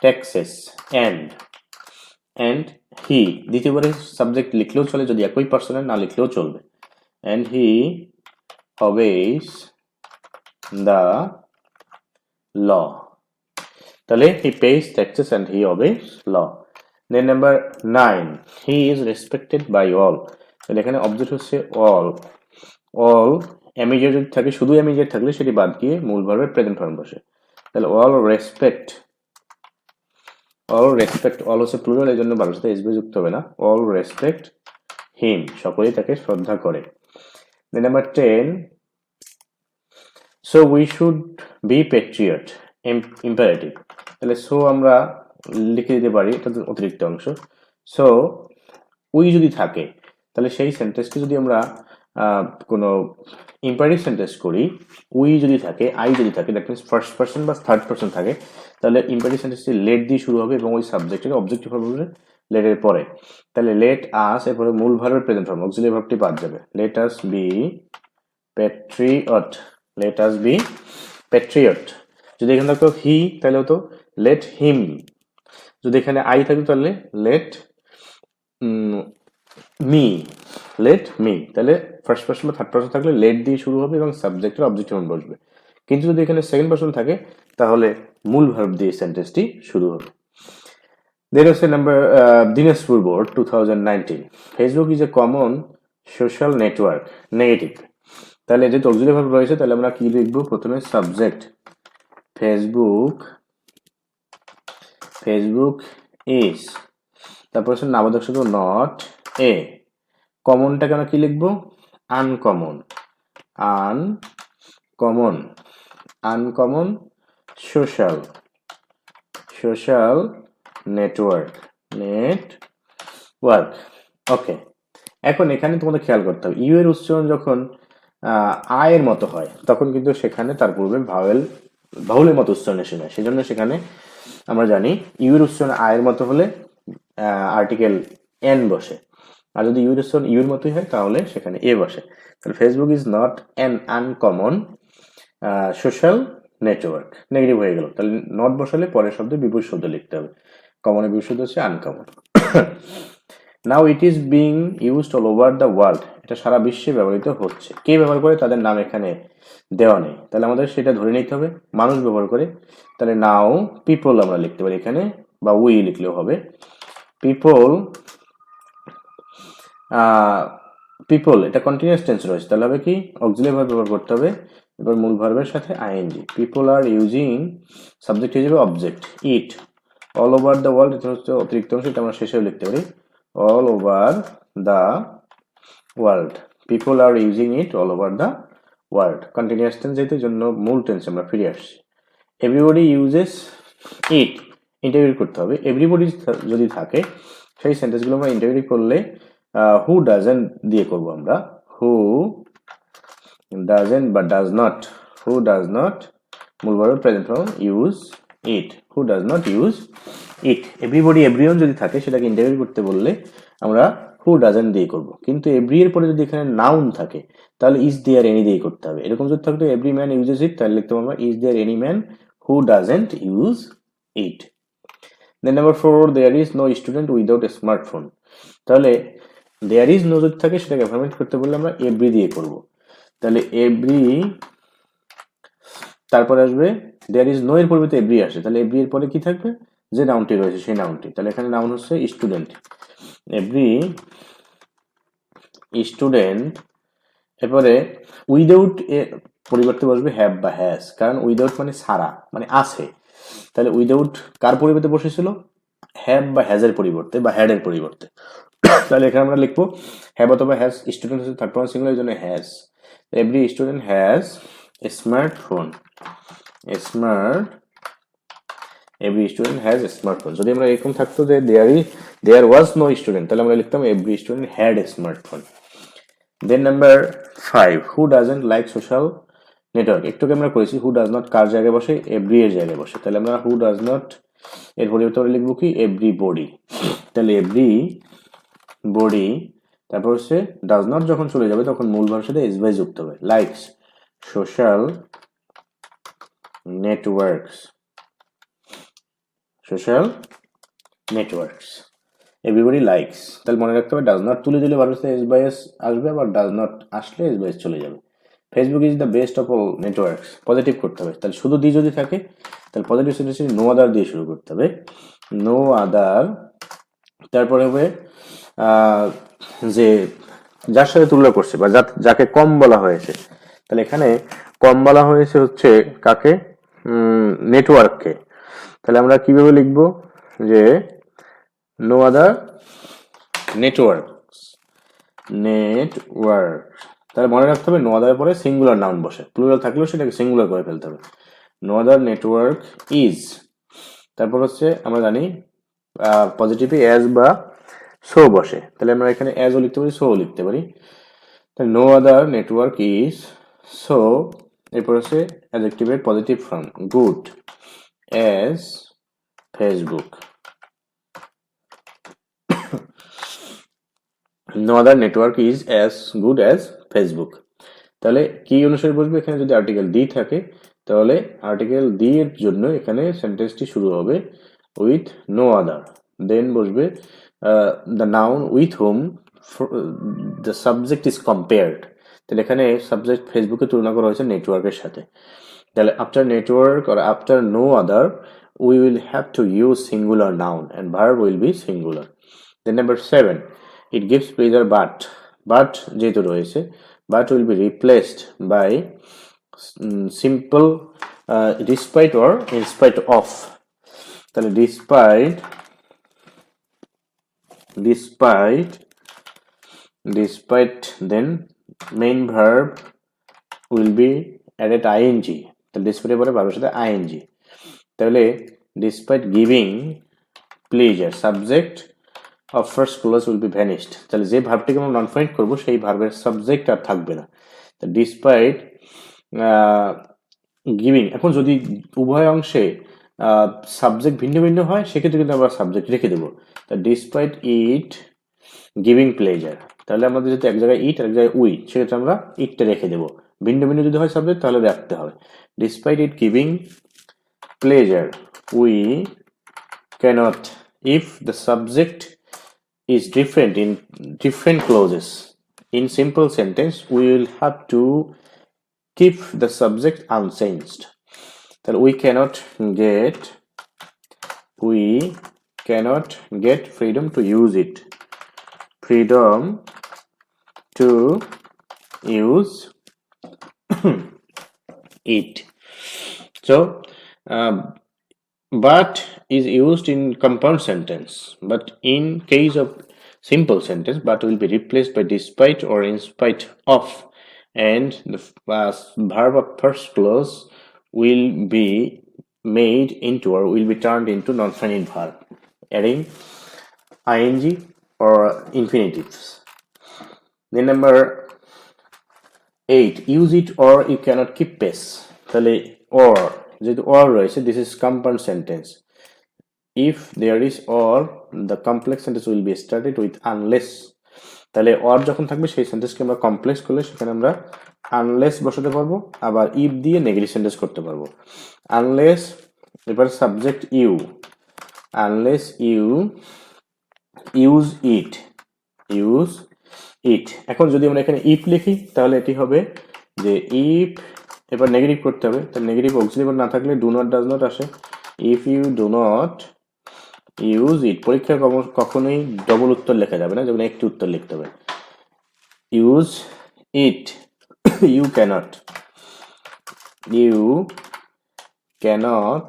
taxes and he, দ্বিতীয়বারে সাবজেক্ট লিখলেও চলে যদি একই পার্সনের, না লিখলেও চলবে। And he obeys the law. তাহলে he pays taxes and he obeys law. Then number 9, he is respected by all. তাহলে এখানে অবজেক্ট হচ্ছে all, all immediate যদি থাকে, শুধু immediate থাকলে সেটি বাদ দিয়ে মূল ভার্বের প্রেজেন্ট ফর্ম বসে। তাহলে all respect, all respect, all হচ্ছে প্লুরাল, এই জন্য ভার্বের সাথে এস যুক্ত হবে না। all respect him, সকলেই তাকে শ্রদ্ধা করে। Then number 10, so we should be patriot, imperative. তাহলে সো আমরা লিখে দিতে পারি, এটা অতিরিক্ত অংশ। সো উই যদি থাকে তাহলে সেই সেন্টেন্সকে যদি আমরা কোনো ইম্পারেটিভ সেন্টেন্স করি, উই যদি থাকে, আই যদি থাকে, দ্যাট মিনস ফার্স্ট পার্সন বা থার্ড পার্সন থাকে, তাহলে ইম্পারেটিভ সেন্টেন্সটি লেট দিয়ে শুরু হবে এবং ওই সাবজেক্টের অবজেক্টিভ ভার্ব হবে লেটের পরে। তাহলে লেট আস, এরপরে মূল ভার্বের প্রেজেন্ট ফর্ম অক্সিলিয়ারি ভার্বটি বাদ যাবে। Let us be patriot, let us be patriot. যদি এখানে থাকতো হি তাহলে হতো লেট হিম, যদি এখানে আই থাকতো তাহলে লেট মি, লেট মি। তাহলে ফার্স্ট পার্সন বা থার্ড পার্সন থাকলে লেট দিয়ে শুরু হবে এবং সাবজেক্টের অবজেক্টিভ বসবে, কিন্তু যদি এখানে সেকেন্ড পার্সন থাকে তাহলে মূল ভার্ব দিয়ে সেন্টেন্সটি শুরু হবে। Then হচ্ছে number Dinajpur board 2019, Facebook is a common social network, negative. তাহলে যেহেতু অক্সিলিয়ারি ভার্ব রয়েছে তাহলে আমরা কি লিখবো, প্রথমে সাবজেক্ট ফেসবুক, ফেসবুক ইজ, তারপর হচ্ছে নামবাচক শুধু নট এ, কমনটাকে আমরা কি লিখবো, uncommon, uncommon, uncommon social social network. Okay, এখন এখানে তোমাদের খেয়াল করতে হবে ইউ এর উচ্চারণ যখন আয়ের মতো হয় তখন কিন্তু সেখানে তার পূর্বে ভাউলের মতো উচ্চারণ এসে যায়। সেজন্য সেখানে আমরা জানি ইউ এর উচ্চারণ আয়ের মতো হলে আর্টিকেল এন বসে, আর যদি ইউ এর উচ্চারণ ইউ এর মতোই হয় তাহলে সেখানে এ বসে। তাহলে Facebook is not an uncommon social network, negative হয়ে গেল। তাহলে নট বসালে পরের শব্দে বিপরীত শব্দ লিখতে হবে। কমনের বিপরীত শব্দ হচ্ছে uncommon. Now it is being used all over the world, এটা সারা বিশ্বে ব্যবহৃত হচ্ছে। কে ব্যবহার করে তাদের নাম এখানে দেওয়া নেই, তাহলে আমাদের সেটা ধরে নিতে হবে মানুষ ব্যবহার করে। তাহলে নাও পিপল আমরা লিখতে পারি এখানে, বা উই লিখলেও হবে। পিপল এটা কন্টিনিউয়াস টেন্স রয়েছে, তাহলে হবে কি অক্সিলারি ভার্ব ব্যবহার করতে হবে। এবার মূল ভার্বের সাথে ING. People are using subject হিসেবে object it. All over the world এটা হচ্ছে অতিরিক্ত অংশ, এটা আমরা শেষেও লিখতে পারি all over the world. People are using it all over the world. Continuous tense যেহেতু জন্য মূল টেন্স আমরা ফিরে আসছি। Everybody uses it, ইন্টারভিউ করতে হবে। এভরিবডি যদি থাকে সেই সেন্টেন্সগুলো আমরা ইন্টারভিউ করলে হু ডাজেন্ট দিয়ে করব আমরা। হু ডাজেন্ট বা does not, who does not মূল verb present form use it, who does not use it. Everybody everyone যদি থাকে সেটাকে ইন্টারভিউ করতে বললে আমরা হু ডাজেন্ট দিয়ে করব। কিন্তু এভরি এর পরে যদি এখানে নাউন থাকে তাহলে ইজ দেয়ার এনি দিয়ে করতে হবে। এরকম যদি থাকতো এভরি ম্যান ইউজেস ইট, তাহলে লিখতে পারবো is there any man who doesn't use it. Then number 4, there is no student without a smartphone. তাহলে দেয়ার ইজ নো যদি থাকে সেটাকে অ্যাফার্মেটিভ করতে বললে আমরা এভরি দিয়ে করব। তাহলে এভরি, তারপরে আসবে দেয়ার ইজ নো এর পরিবর্তে এভরি আসে, তাহলে এভরি এর পরে কি থাকবে যে নাউনটি রয়েছে সেই নাউনটি। তাহলে এখানে নাউন হচ্ছে স্টুডেন্ট, এভরি স্টুডেন্ট। এরপরে উইদাউট এর পরিবর্তে বসবে হ্যাভ বা হ্যাজ, কারণ উইদাউট মানে ছাড়া, মানে আছে। তাহলে উইদাউট কার পরিবর্তে বসেছিল হ্যাভ বা হ্যাজ এর পরিবর্তে বা হ্যাড এর পরিবর্তে। তাহলে এখানে আমরা লিখবো হ্যাভ অথবা হ্যাজ, স্টুডেন্ট হচ্ছে থার্ড পারসন সিঙ্গুলার, এর জন্য has. Every student has a smartphone, every student has a smartphone. যদি আমরা এরকম থাকতো যে দেয়ার ওয়াজ নো স্টুডেন্ট, তাহলে আমরা লিখতাম every student had a smartphone. Then number 5, who doesn't like social network. একটুকে আমরা করেছি হু ডাজ নট কার জায়গায় বসে এভরি এর জায়গায় বসে, তাহলে আমরা হু ডাজ নট এর পরিবর্তে লিখবো কি এভরিবডি। তাহলে এভরি বডি, তারপর হচ্ছে ডাজ নট যখন চলে যাবে তখন মূল ভার্বের সাথে এস বাই যুক্ত হবে। Likes social networks, social networks, everybody likes. তাহলে মনে রাখতে হবে ডাজ নট তুলে দিলে ভার্বের সাথে এস বাই এস আসবে, আবার ডাজ নট আসলে এস বাই এস চলে যাবে। Facebook is the best of all networks, positive করতে হবে। তাহলে শুধু দি যদি থাকে তাহলে পজিটিভ সেন্টেন্স নো আদার দিয়ে শুরু করতে হবে, নো আদার। তারপরে হবে যে যার সাথে তুলনা করছে বা যাকে কম বলা হয়েছে, তাহলে এখানে কম বলা হয়েছে হচ্ছে কাকে, নেটওয়ার্ককে। তাহলে আমরা কিভাবে লিখবো যে নো আদার নেটওয়ার্কস, তাহলে মনে রাখতে হবে নো আদার পরে সিঙ্গুলার নাউন বসে, প্লুরাল থাকলেও সেটাকে সিঙ্গুলার করে ফেলতে হবে। নো আদার নেটওয়ার্ক ইজ, তারপর হচ্ছে আমরা জানি পজিটিভে অ্যাজ বা সো বসে, তাহলে আমরা এখানে অ্যাজও লিখতে পারি, সো লিখতে পারি। তাহলে no other network is so, এরপর হচ্ছে অ্যাডজেক্টিভের positive form good as Facebook. No other network is as good as Facebook. তাহলে কি অনুসারে বসবে এখানে, যদি আর্টিকেল দি থাকে তাহলে আর্টিকেল দি এর জন্য এখানে সেন্টেন্সটি শুরু হবে উইথ নো আদার, দেন বসবে the noun with home the subject is compared. তাহলে এখানে সাবজেক্ট ফেসবুকে তুলনা করা হয়েছে নেটওয়ার্কের সাথে। তাহলে after network or after no other we will have to use singular noun and verb will be singular. Then number 7, it gives pleasure but যেহেতু রয়েছে but will be replaced by simple despite or in spite of. তাহলে despite then main verb will be added ing, তাহলে despite এর পরে ভার্বের সাথে ing। তাহলে despite giving pleasure subject of first clause will be vanished. তাহলে যে ভার্বটিকে আমরা নন ফাইন্ড করব সেই ভার্বের সাবজেক্ট আর থাকবে না। ডিসপাইট গিভিং, এখন যদি উভয় অংশে সাবজেক্ট ভিন্ন ভিন্ন হয় সেক্ষেত্রে কিন্তু আমরা সাবজেক্ট রেখে দেবো। তা ডিসপাইট ইট গিভিং প্লেজার, তাহলে আমাদের যদি এক জায়গায় ইট আর এক জায়গায় উই, সেক্ষেত্রে আমরা ইটটা রেখে দেবো। ভিন্ন ভিন্ন যদি হয় সাবজেক্ট তাহলে রাখতে হবে। Despite it giving pleasure we cannot, if the subject is different in different clauses. In simple sentence, we will have to keep the subject unchanged. That we cannot get freedom to use it. Freedom to use it. So, but is used in compound sentence, but in case of simple sentence but will be replaced by despite or in spite of, and the verb of first clause will be made into or will be turned into non-finite verb adding ing or infinitives. Then number 8, use it or you cannot keep pace. তাহলে or যেহেতু or রয়েছে, this is compound sentence. If there is or, the complex sentence will be started with unless. তাহলে or যখন থাকবে সেই সেন্টেন্সকে আমরা complex করলে সেখানে আমরা unless বসাতে পারবো, আবার if দিয়ে নেগেটিভ সেন্টেন্স করতে পারবো। unless, এবার subject you, unless you use it। এখন যদি আমরা এখানে if লিখি তাহলে এটি হবে যে if, এবার নেগেটিভ করতে হবে, তাহলে নেগেটিভ অক্সিলারি না থাকলে ডু নট ডাজ নট আসে। if you do not use it, পরীক্ষায় কখনোই ডবল উত্তর লেখা যাবে না, যেমন একটি উত্তর লিখতে হবে। use it you cannot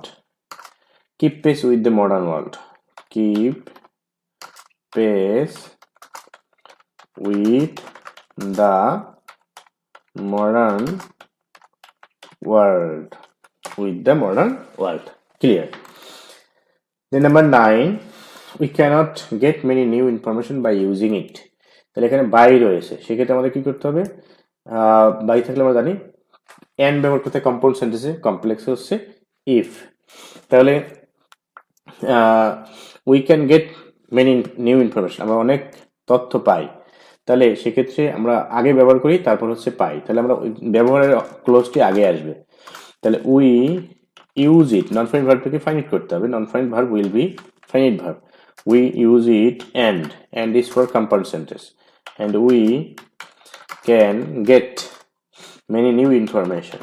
keep pace with the modern world. Keep pace with the modern world. Clear? Then number 9, we cannot get many new information by using it. তাহলে এখানে বাই রয়েছে, সেক্ষেত্রে আমাদের কি করতে হবে? বাই থাকলে আমরা জানি and ব্যবহার করতে কম্পাউন্ড সেন্টেন্সে, কমপ্লেক্স হচ্ছে if। তাহলে we can get many new information, আমরা অনেক তথ্য পাই। তাহলে সেক্ষেত্রে আমরা আগে ব্যবহার করি, তারপর হচ্ছে পাই, তাহলে আমরা ব্যবহারের ক্লোজটি আগে আসবে। তাহলে we use it, non finite ভার্বটাকে ফাইনাইট করতে হবে, non finite verb will be finite verb. we use it and is for compound sentence, and we can get many new information,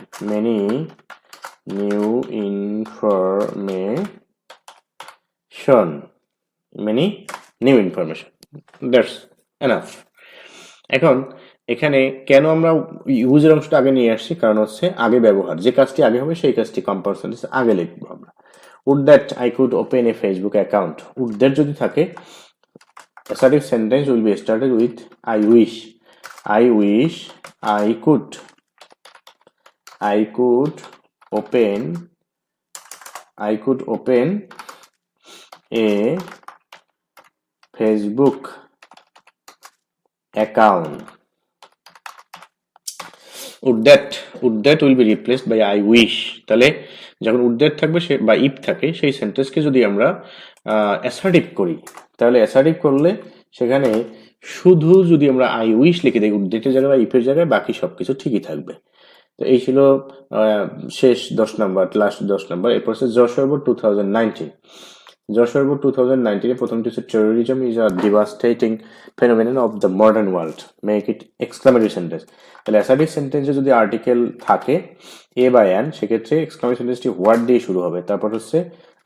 that's enough. এখন এখানে কেন আমরা ইউজের অংশটা আগে নিয়ে আসছি, কারণ হচ্ছে আগে ব্যবহার, যে কাজটি আগে হবে সেই কাজটি কম্পাউন্ড সেন্টেন্সে আগে লিখবো আমরা। would that I could open a Facebook account, would that যদি থাকে, assertive sentence will be started with I wish I could open a Facebook account. would that will be replaced by I wish. তাহলে যখন would that থাকবে বা if থাকে, সেই সেন্টেন্সকে যদি আমরা অ্যাসার্টিভ করি, তাহলে অ্যাসার্টিভ করলে সেখানে শুধু যদি আমরা I wish লিখে দিই would that এর জায়গায় বা if এর জায়গায়, বাকি সবকিছু ঠিকই থাকবে। তো এই ছিল শেষ 10 নাম্বার, লাস্ট 10 নাম্বার। এরপর হচ্ছে যশোর বোর্ড 2019। যশোর বোর্ড 2019 এর প্রথমটি হচ্ছে terrorism is a devastating phenomenon of the modern world, make it exclamatory sentence. তাহলে অ্যাসার্টিভ সেন্টেন্সে যদি আর্টিকেল থাকে এ বা অ্যান, সেক্ষেত্রে এক্সক্লামেটরি সেন্টেন্সটি হোয়াট দিয়ে শুরু হবে, তারপর হচ্ছে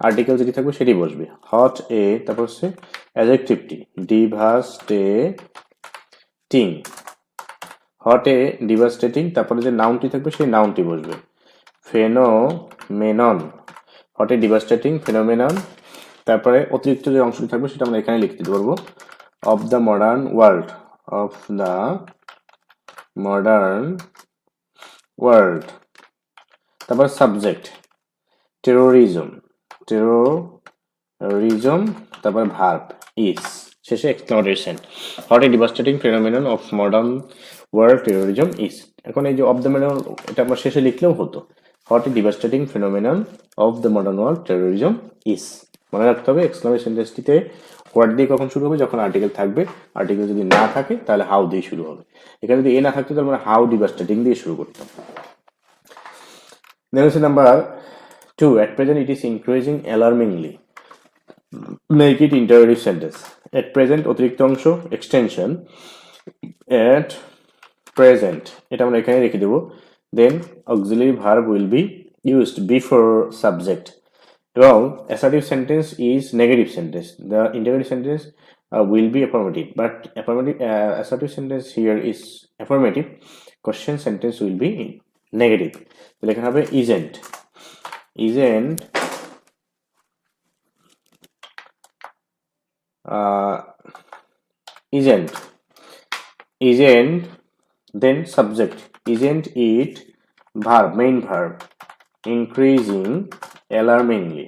আর্টিকেল যেটি থাকবে সেটি বসবে, হট এ, তারপর হচ্ছে অ্যাডজেক্টিভটি ডিভাস্টেটিং, হট এ ডিভাস্টেটিং, তারপরে যে নাউনটি থাকবে সেই নাউনটি বসবে, ফেনোমেনন, হট এ ডিভাস্টেটিং ফেনোমেনন, তারপরে অতিরিক্ত যে অংশটি থাকবে সেটা আমরা এখানে লিখতে পারবো, অফ দ্য মডার্ন ওয়ার্ল্ড, তারপর সাবজেক্ট টেরোরিজম, টেরোরিজম, তারপর ভার্ব ইজ, শেষে exclamatory what a devastating phenomenon of modern world terrorism is. এখন এই যে অফ দ্য মেনন, এটা আমরা শেষে লিখলেও হতো। What a devastating phenomenon of the modern world terrorism is, মনে রাখতে হবে এক্সক্লামেটরি সেন্টেন্সটিতে হোয়াট দিয়ে কখন শুরু হবে, যখন আর্টিকেল থাকবে। আর্টিকেল যদি না থাকে তাহলে হাউ দিয়ে শুরু হবে। এখানে যদি এ না থাকতো তাহলে আমরা হাউ ডিভাস্টেটিং দিয়ে শুরু করতাম। Then is number 2. At present, it is increasing alarmingly. Make it interrogative sentence. At present, অতিরিক্ত অংশ extension. At present, এটা আমরা এখানে রেখে দেব। Then auxiliary verb will be used before subject. এবং assertive sentence is negative sentence. The interrogative sentence will be affirmative, but assertive sentence here is affirmative. Question sentence will be negative. তাহলে এখানে হবে isn't then subject, isn't it verb, main verb, increasing alarmingly,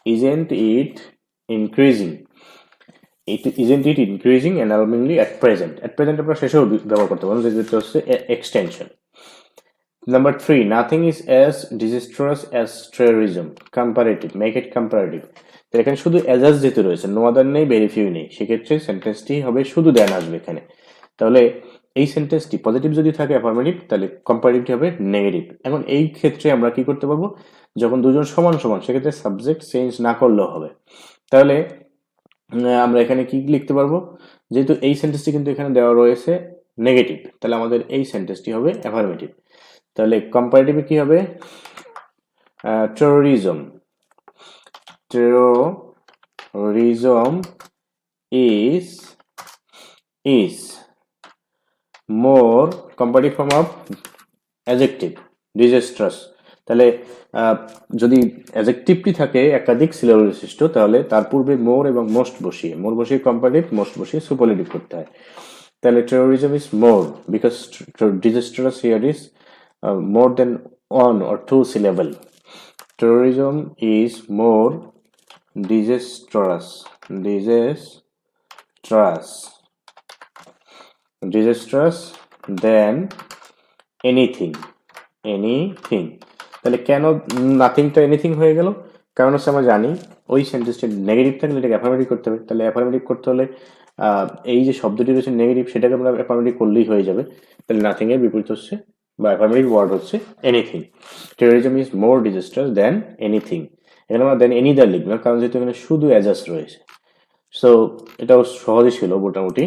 isn't it increasing, isn't it increasing alarmingly at present আমরা শেষেও ব্যবহার করতে পারবো, যেটা হচ্ছে extension. Number 3, nothing is as disastrous as terrorism. Comparative, make it comparative. তো এখানে শুধু as যেতে রয়েছে, no other নেই, very few নেই, সেক্ষেত্রে সেন্টেন্সটি হবে শুধু দেন আসবে এখানে। তাহলে এই সেন্টেন্সটি পজিটিভ যদি থাকে অ্যাফার্মেটিভ, তাহলে কম্পারেটিভটি হবে নেগেটিভ। এখন এই ক্ষেত্রে আমরা কি করতে পারবো, যখন দুজন সমান সমান, সেক্ষেত্রে সাবজেক্ট চেঞ্জ না করলেও হবে। তাহলে আমরা এখানে কি লিখতে পারবো, যেহেতু এই সেন্টেন্সটি কিন্তু এখানে দেওয়া রয়েছে নেগেটিভ, তাহলে আমাদের এই সেন্টেন্সটি হবে অ্যাফার্মেটিভ। তাহলে কম্পারেটিভে কি হবে, terrorism is more, comparative form of adjective, disastrous. তাহলে যদি অ্যাডজেক্টিভটি থাকে একাধিক সিলেবল বিশিষ্ট, তাহলে তার পূর্বে মোর এবং মোস্ট বসিয়ে, মোর বসিয়ে কম্পারেটিভ, মোস্ট বসিয়ে সুপারলেটিভ করতে হয়। তাহলে terrorism is more, because disastrous here is more than one or two syllable. Terrorism is more disastrous than anything. তাহলে কেন নাথিংটা এনিথিং হয়ে গেল, কারণ হচ্ছে আমরা জানি ওই সেন্টেন্সটা নেগেটিভ থাকলে এটাকে অ্যাফার্মেটিভ করতে হবে। তাহলে অ্যাফার্মেটিভ করতে হলে এই যে শব্দটি রয়েছে নেগেটিভ, সেটাকে আমরা অ্যাফার্মেটিভ করলেই হয়ে যাবে। তাহলে নাথিং এর বিপরীত হচ্ছে বা অ্যাফার্মেটিভ ওয়ার্ড হচ্ছে anything. Terrorism is more disaster than anything. এখানে আমরা দেন এনি দ্য লিখবো, কারণ যেহেতু এখানে শুধু অ্যাজাস রয়েছে। সো এটাও সহজই ছিল মোটামুটি।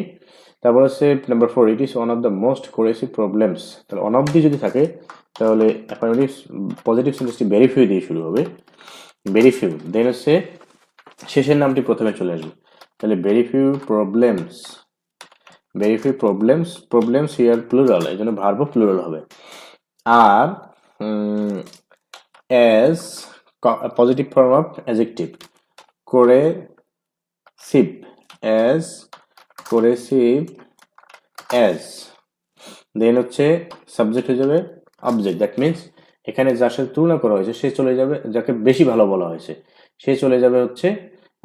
তারপর হচ্ছে number 4, it is one of the most coercive problems. তাহলে অন অফ দি যদি থাকে তাহলে অ্যাফার্মেটিভ পজিটিভ সেন্টেন্সটি ভেরি ফিউ দিয়ে শুরু হবে, ভেরি ফিউ। দেন হচ্ছে শেষের নামটি প্রথমে চলে আসবে, তাহলে very few problems here plural, এই জন্য ভার্ব প্লুরাল হবে। আর as positive form of adjective, coercive as. Then হচ্ছে সাবজেক্ট হয়ে যাবে অবজেক্ট, দ্যাট মিনস এখানে যার সাথে তুলনা করা হয়েছে সে চলে যাবে, যাকে বেশি ভালো বলা হয়েছে সে চলে যাবে হচ্ছে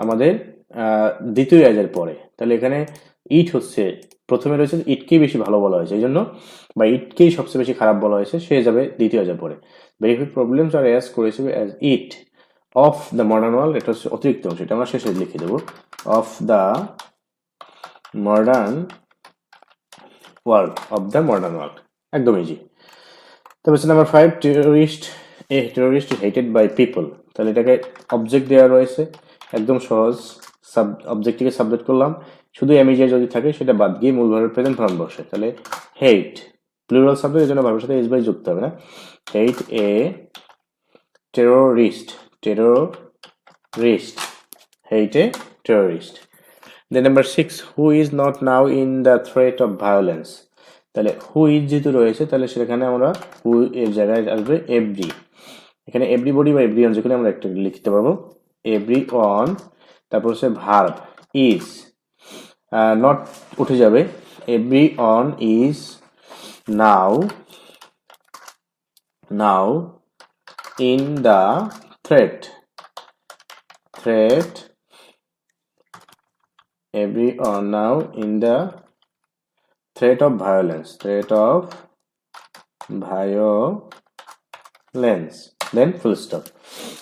আমাদের দ্বিতীয় অ্যাজের পরে। তাহলে এখানে ইট হচ্ছে প্রথমে রয়েছে, ইটকেই বেশি ভালো বলা হয়েছে এই জন্য, বা ইটকেই সবচেয়ে বেশি খারাপ বলা হয়েছে, সে যাবে দ্বিতীয় অ্যাজের পরে। Very few problems are as করেছে as it of the modern world, এটা হচ্ছে অতিরিক্ত অংশ, এটা আমরা শেষে লিখে দেবো, অফ দ্য মডার্ন ওয়ার্ল্ড, একদম ইজি। তারপর হচ্ছে number 5, terrorist hated by people. তাহলে এটাকে অবজেক্ট দেওয়া রয়েছে, একদম সহজ। অবজেক্টটিকে সাবজেক্ট করলাম, শুধু এমইজে যদি থাকে সেটা বাদ গিয়ে মূল ভার্বের প্রেজেন্ট ফর্ম বসে। তাহলে হেট প্লুরাল সাবজেক্ট, এর জন্য ভার্বের সাথে এস বাই যুক্ত হবে না। হেট এ terrorist, Then number 6, who is not now in the threat of violence. তাহলে হু ইজ যেহেতু রয়েছে, তাহলে সেখানে আমরা হু এর জায়গায় আসবে এভরি। এখানে এভরিবডি বা এভরিওয়ান যেখানে আমরা একটা লিখতে পারবো, এভরিওয়ান। তারপর হচ্ছে ভার্ব ইজ, নট উঠে যাবে, everyone is now in the threat now in the threat of violence then full stop.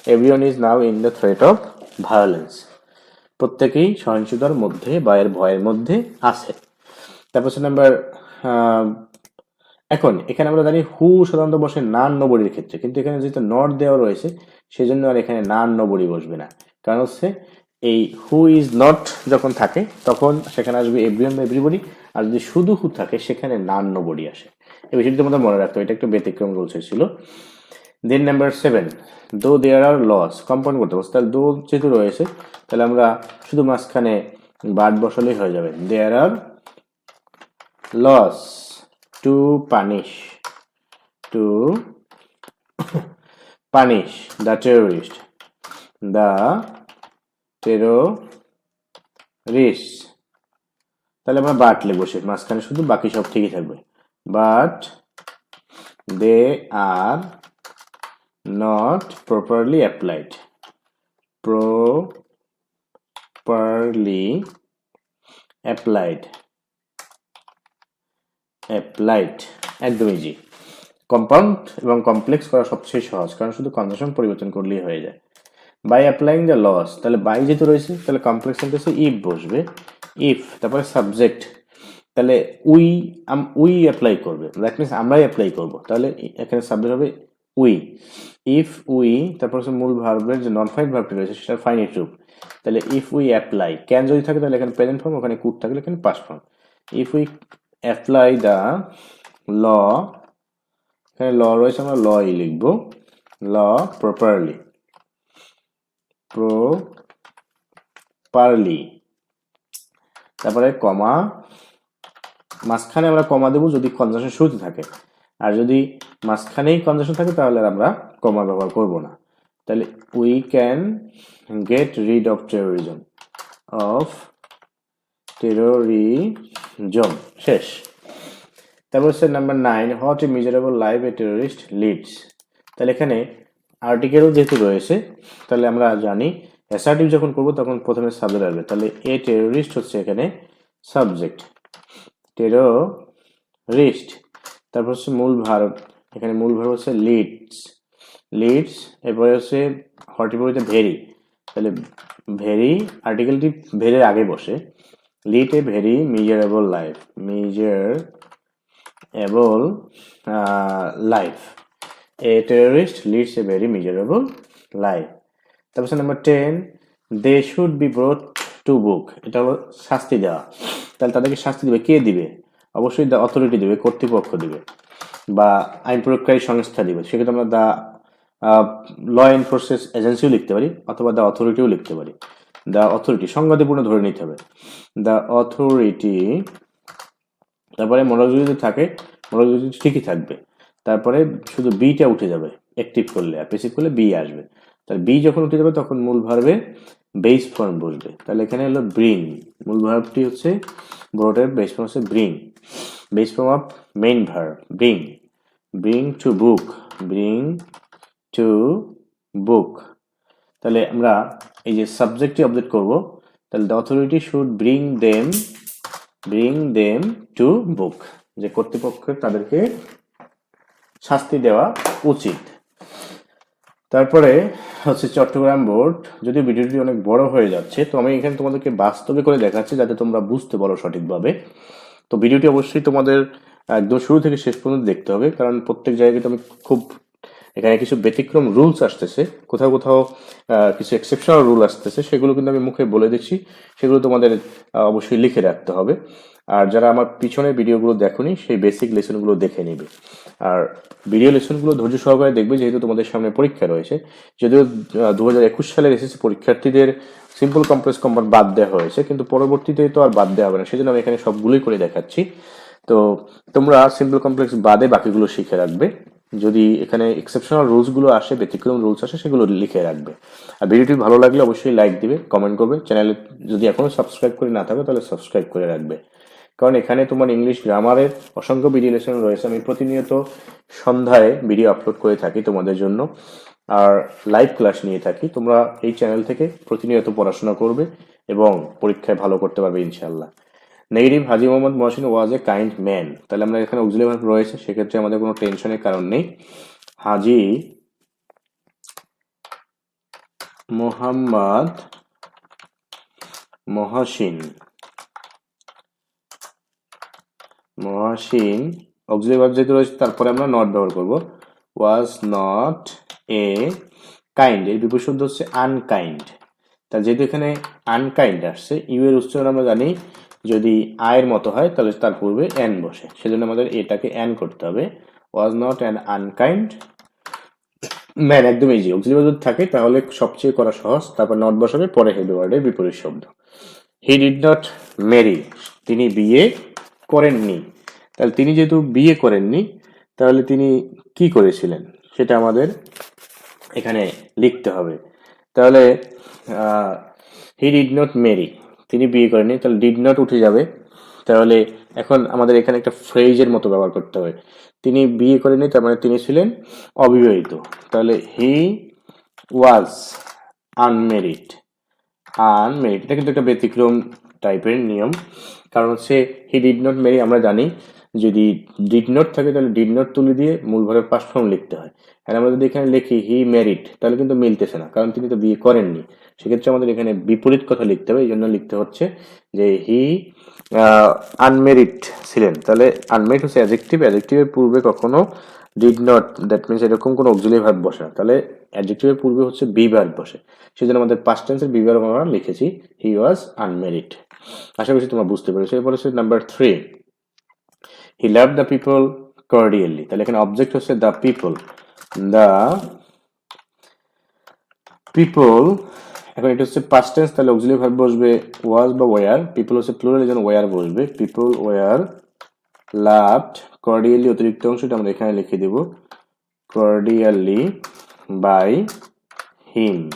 Everyone is now in the threat of violence. প্রত্যেকেই সহিংসতার মধ্যে বা এর ভয়ের মধ্যে আছে। তারপর নাম্বার এখন এখানে আমরা জানি হু সাধারণত বসে নান নবরীর ক্ষেত্রে, কিন্তু এখানে যেহেতু নট দেওয়া রয়েছে সেই জন্য আর এখানে নান নবরী বসবে না। কারণ হচ্ছে এই হু ইজ নট যখন থাকে তখন সেখানে আসবে এভরিওয়ান বা এভরিবডি, আর যদি শুধু হু থাকে সেখানে নান নবরী আসে। এই বিষয়টি তোমাদের মনে রাখতে হবে, এটা একটু ব্যতিক্রম রুলস ছিল। দেন নাম্বার 7, দো দেয়ার আর লস, কম্পাউন্ড করতে পারছি, তাহলে দো যেহেতু রয়েছে তাহলে আমরা শুধু মাঝখানে বাদ বসালেই হয়ে যাবে। দেয়ার আর loss to punish the terrorist তাহলে আমরা বাট লিখবো, সে মাঝখানে শুধু, বাকি সব ঠিকই থাকবে। But they are not properly applied একদম ইজি। কম্পাউন্ড এবং কমপ্লেক্স করা সবচেয়ে সহজ, কারণ শুধু কনজাংশন পরিবর্তন করলেই হয়ে যায়। বাই অ্যাপ্লাইং দ্য লস, তাহলে বাই যেহেতু রয়েছে তাহলে কমপ্লেক্স সেন্টেন্সে ইফ বসবে, ইফ তারপরে সাবজেক্ট, তাহলে উই অ্যাপ্লাই করবে, দ্যাট মিনস আমরাই অ্যাপ্লাই করবো, তাহলে এখানে সাবজেক্ট হবে উই। ইফ উই তারপর হচ্ছে মূল ভার্বের যে নন ফাইনাইট ভার্বটি রয়েছে সেটার ফাইনাইট রূপ, তাহলে ইফ উই অ্যাপ্লাই, ক্যান যদি থাকে তাহলে এখানে প্রেজেন্ট ফর্ম, ওখানে কুড থাকলে এখানে past form. If we apply the law, এখানে ল রয়েছে আমরা লই লিখবো, ল প্রপারলি তারপরে কমা, মাঝখানে আমরা কমা দেবো যদি কনজাংশন শুরুতে থাকে, আর যদি মাঝখানেই কনজাংশন থাকে তাহলে আমরা কমা ব্যবহার করব না। তাহলে we can get rid of terrorism, শেষ। তারপর হচ্ছে number 9, what a miserable life a terrorist leads, তাহলে এখানে আর্টিকেল যেহেতু রয়েছে তাহলে আমরা জানি অ্যাসার্টিভ যখন করবো তখন প্রথমে সাবজেক্ট আসবে, তাহলে এ টেরোরিস্ট হচ্ছে এখানে সাবজেক্ট, টেরোরিস্ট। তারপর হচ্ছে মূল ভার্ব, এখানে মূল ভার্ব হচ্ছে লিডস, এরপরে হচ্ছে হর্টিপরিতে ভেরি, তাহলে ভেরি আর্টিকেলটি ভেরির আগে বসে, lead a very miserable life, a terrorist leads a very miserable life. তারপর number 10, they should be brought to book, এটা হলো শাস্তি দেওয়া, তাহলে তাদেরকে শাস্তি দেবে, কে দিবে? অবশ্যই দ্য অথরিটি দেবে, কর্তৃপক্ষ দিবে বা আইন প্রয়োগকারী সংস্থা দিবে, সেক্ষেত্রে আমরা দ্য ল এনফোর্সমেন্ট এজেন্সিও লিখতে পারি অথবা দ্য অথরিটিও লিখতে পারি। দ্য অথরিটি সংজ্ঞাতিপূর্ণ ধরে নিতে হবে, দ্য অথরিটি, তারপরে মনোযোগ যদি থাকে, মনোযোগ যদি ঠিকই থাকবে, তারপরে শুধু বিটা উঠে যাবে অ্যাক্টিভ করলে, আর প্যাসিভ করলে বি আসবে, তাহলে বি যখন উঠে যাবে তখন মূল ভার্বে বেস ফর্ম বসবে, তাহলে এখানে হলো ব্রিং, মূল ভার্বটি হচ্ছে ব্রটের বেস ফর্ম হচ্ছে bring, base form of main verb bring to book, তাহলে আমরা এই যে সাবজেক্টটি অবজেক্ট করব, তাহলে the authority should bring them to book, যে কর্তৃপক্ষের তাদেরকে শাস্তি দেওয়া উচিত। তারপরে হচ্ছে চট্টগ্রাম বোর্ড, যদি ভিডিওটি অনেক বড় হয়ে যাচ্ছে তো আমি এখানে তোমাদেরকে বাস্তবে করে দেখাচ্ছি যাতে তোমরা বুঝতে পারো সঠিকভাবে। তো ভিডিওটি অবশ্যই তোমাদের একদম শুরু থেকে শেষ পর্যন্ত দেখতে হবে, কারণ প্রত্যেক জায়গায় আমি খুব এখানে কিছু ব্যতিক্রম রুলস আসতেছে, কোথাও কিছু এক্সেপশনাল রুল আসতেছে, সেগুলো কিন্তু আমি মুখে বলে দিচ্ছি, সেগুলো তোমাদের অবশ্যই লিখে রাখতে হবে। আর যারা আমার পিছনের ভিডিওগুলো দেখোনি সেই বেসিক লেসনগুলো দেখে নেবে, আর ভিডিও লেসনগুলো ধৈর্য সহকারে দেখবে, যেহেতু তোমাদের সামনে পরীক্ষা রয়েছে। যদিও 2021 সালের এসএসসি পরীক্ষার্থীদের সিম্পল কমপ্লেক্স কম্পাউন্ড বাদ দেওয়া হয়েছে, কিন্তু পরবর্তীতে তো আর বাদ দেওয়া হবে না, সেজন্য আমি এখানে সবগুলোই করে দেখাচ্ছি। তো তোমরা সিম্পল কমপ্লেক্স বাদে বাকিগুলো শিখে রাখবে, যদি এখানে এক্সেপশনাল রুলসগুলো আসে, ব্যতিক্রম রুলস আসে, সেগুলো লিখে রাখবে। আর ভিডিওটি ভালো লাগলে অবশ্যই লাইক দিবে, কমেন্ট করবে, চ্যানেলে যদি এখনো সাবস্ক্রাইব করে না থাকে তাহলে সাবস্ক্রাইব করে রাখবে, কারণ এখানে তোমার ইংলিশ গ্রামারের অসংখ্য ভিডিও লেসন রয়েছে। আমি প্রতিনিয়ত সন্ধ্যায় ভিডিও আপলোড করে থাকি তোমাদের জন্য, আর লাইভ ক্লাস নিয়ে থাকি। তোমরা এই চ্যানেল থেকে প্রতিনিয়ত পড়াশোনা করবে এবং পরীক্ষায় ভালো করতে পারবে ইনশাল্লাহ। Negative, Haji Mohammad Mohsin was a kind man. তাহলে আমরা এখানে অক্সিলারি ভার্ব রয়েছে, সেক্ষেত্রে আমাদের কোনো টেনশনের কারণ নেই। হাজী মোহাম্মদ মহসিন অক্সিলারি ভার্ব যেহেতু রয়েছে, তারপরে আমরা নট ব্যবহার করব। ওয়াজ নট এ কাইন্ড, এর বিপরীত শব্দ হচ্ছে আনকাইন্ড। তা যেহেতু এখানে আনকাইন্ড আসছে, ইউ এর উচ্চারণ আমরা জানি যদি আয়ের মতো হয় তাহলে তার পূর্বে এন বসে, সেজন্য আমাদের এটাকে এন করতে হবে। Was not an unkind man, একদম ইজি। অক্সিলারি ভার্ব যদি থাকে তাহলে সবচেয়ে করা সহজ, তারপর নট বসাবে, পরে হেড ওয়ার্ডের বিপরীত শব্দ। হি ডিড নট ম্যারি, তিনি বিয়ে করেননি। তাহলে তিনি যেহেতু বিয়ে করেননি, তাহলে তিনি কি করেছিলেন সেটা আমাদের এখানে লিখতে হবে। তাহলে হি ডিড নট ম্যারি, তিনি বিয়ে করেননি, তাহলে ডিড নট উঠে যাবে। তাহলে এখন আমাদের এখানে একটা ফ্রেজের মতো ব্যবহার করতে হবে। তিনি বিয়ে করেননি, তার মানে তিনি ছিলেন অবিবাহিত। তাহলে হি ওয়াজ আনমেরিড। এটা কিন্তু একটা ব্যতিক্রম টাইপের নিয়ম, কারণ হচ্ছে হি ডিড নট ম্যারি আমরা জানি যদি ডিড নট থাকে তাহলে ডিড নট তুলে দিয়ে মূল ভার্বের পাস্ট ফর্ম লিখতে হয়। আর আমরা যদি এখানে লিখি হি ম্যারিড, তাহলে কিন্তু মিলতেছে না, কারণ তিনি তো বিয়ে করেননি। সেক্ষেত্রে আমাদের এখানে বিপরীত কথা লিখতে হবে। এই জন্য লিখতে হচ্ছে যে হি আনমেরিড ছিলেন। তাহলে আনমেরিড হচ্ছে অ্যাডজেক্টিভ, অ্যাডজেক্টিভের পূর্বে কখনো ডিড নট, দ্যাট মিনস এরকম কোনো অক্সিলারি ভার্ব বসে না। তাহলে অ্যাডজেক্টিভের পূর্বে হচ্ছে বি ভার্ব বসে, সেজন্য আমাদের পাস্ট টেন্সের বি ভার্ব আমরা লিখেছি হি ওয়াজ আনমেরিড। আশা করছি তোমরা বুঝতে পেরেছো। এরপর হচ্ছে number 3, he loved the people cordially. তাহলে এখানে অবজেক্ট হচ্ছে দ্য পিপল, এখন এটা হচ্ছে পাস্ট টেন্স, তাহলে অক্সিলারি ভার্ব বসবে ওয়াজ বা ওয়ার। পিপল হচ্ছে প্লুরাল, এজন্য ওয়ার বসবে। পিপল ওয়ার লাভড কর্ডিয়ালি, অতিরিক্ত অংশটা আমরা এখানে লিখে দেব cordially by him.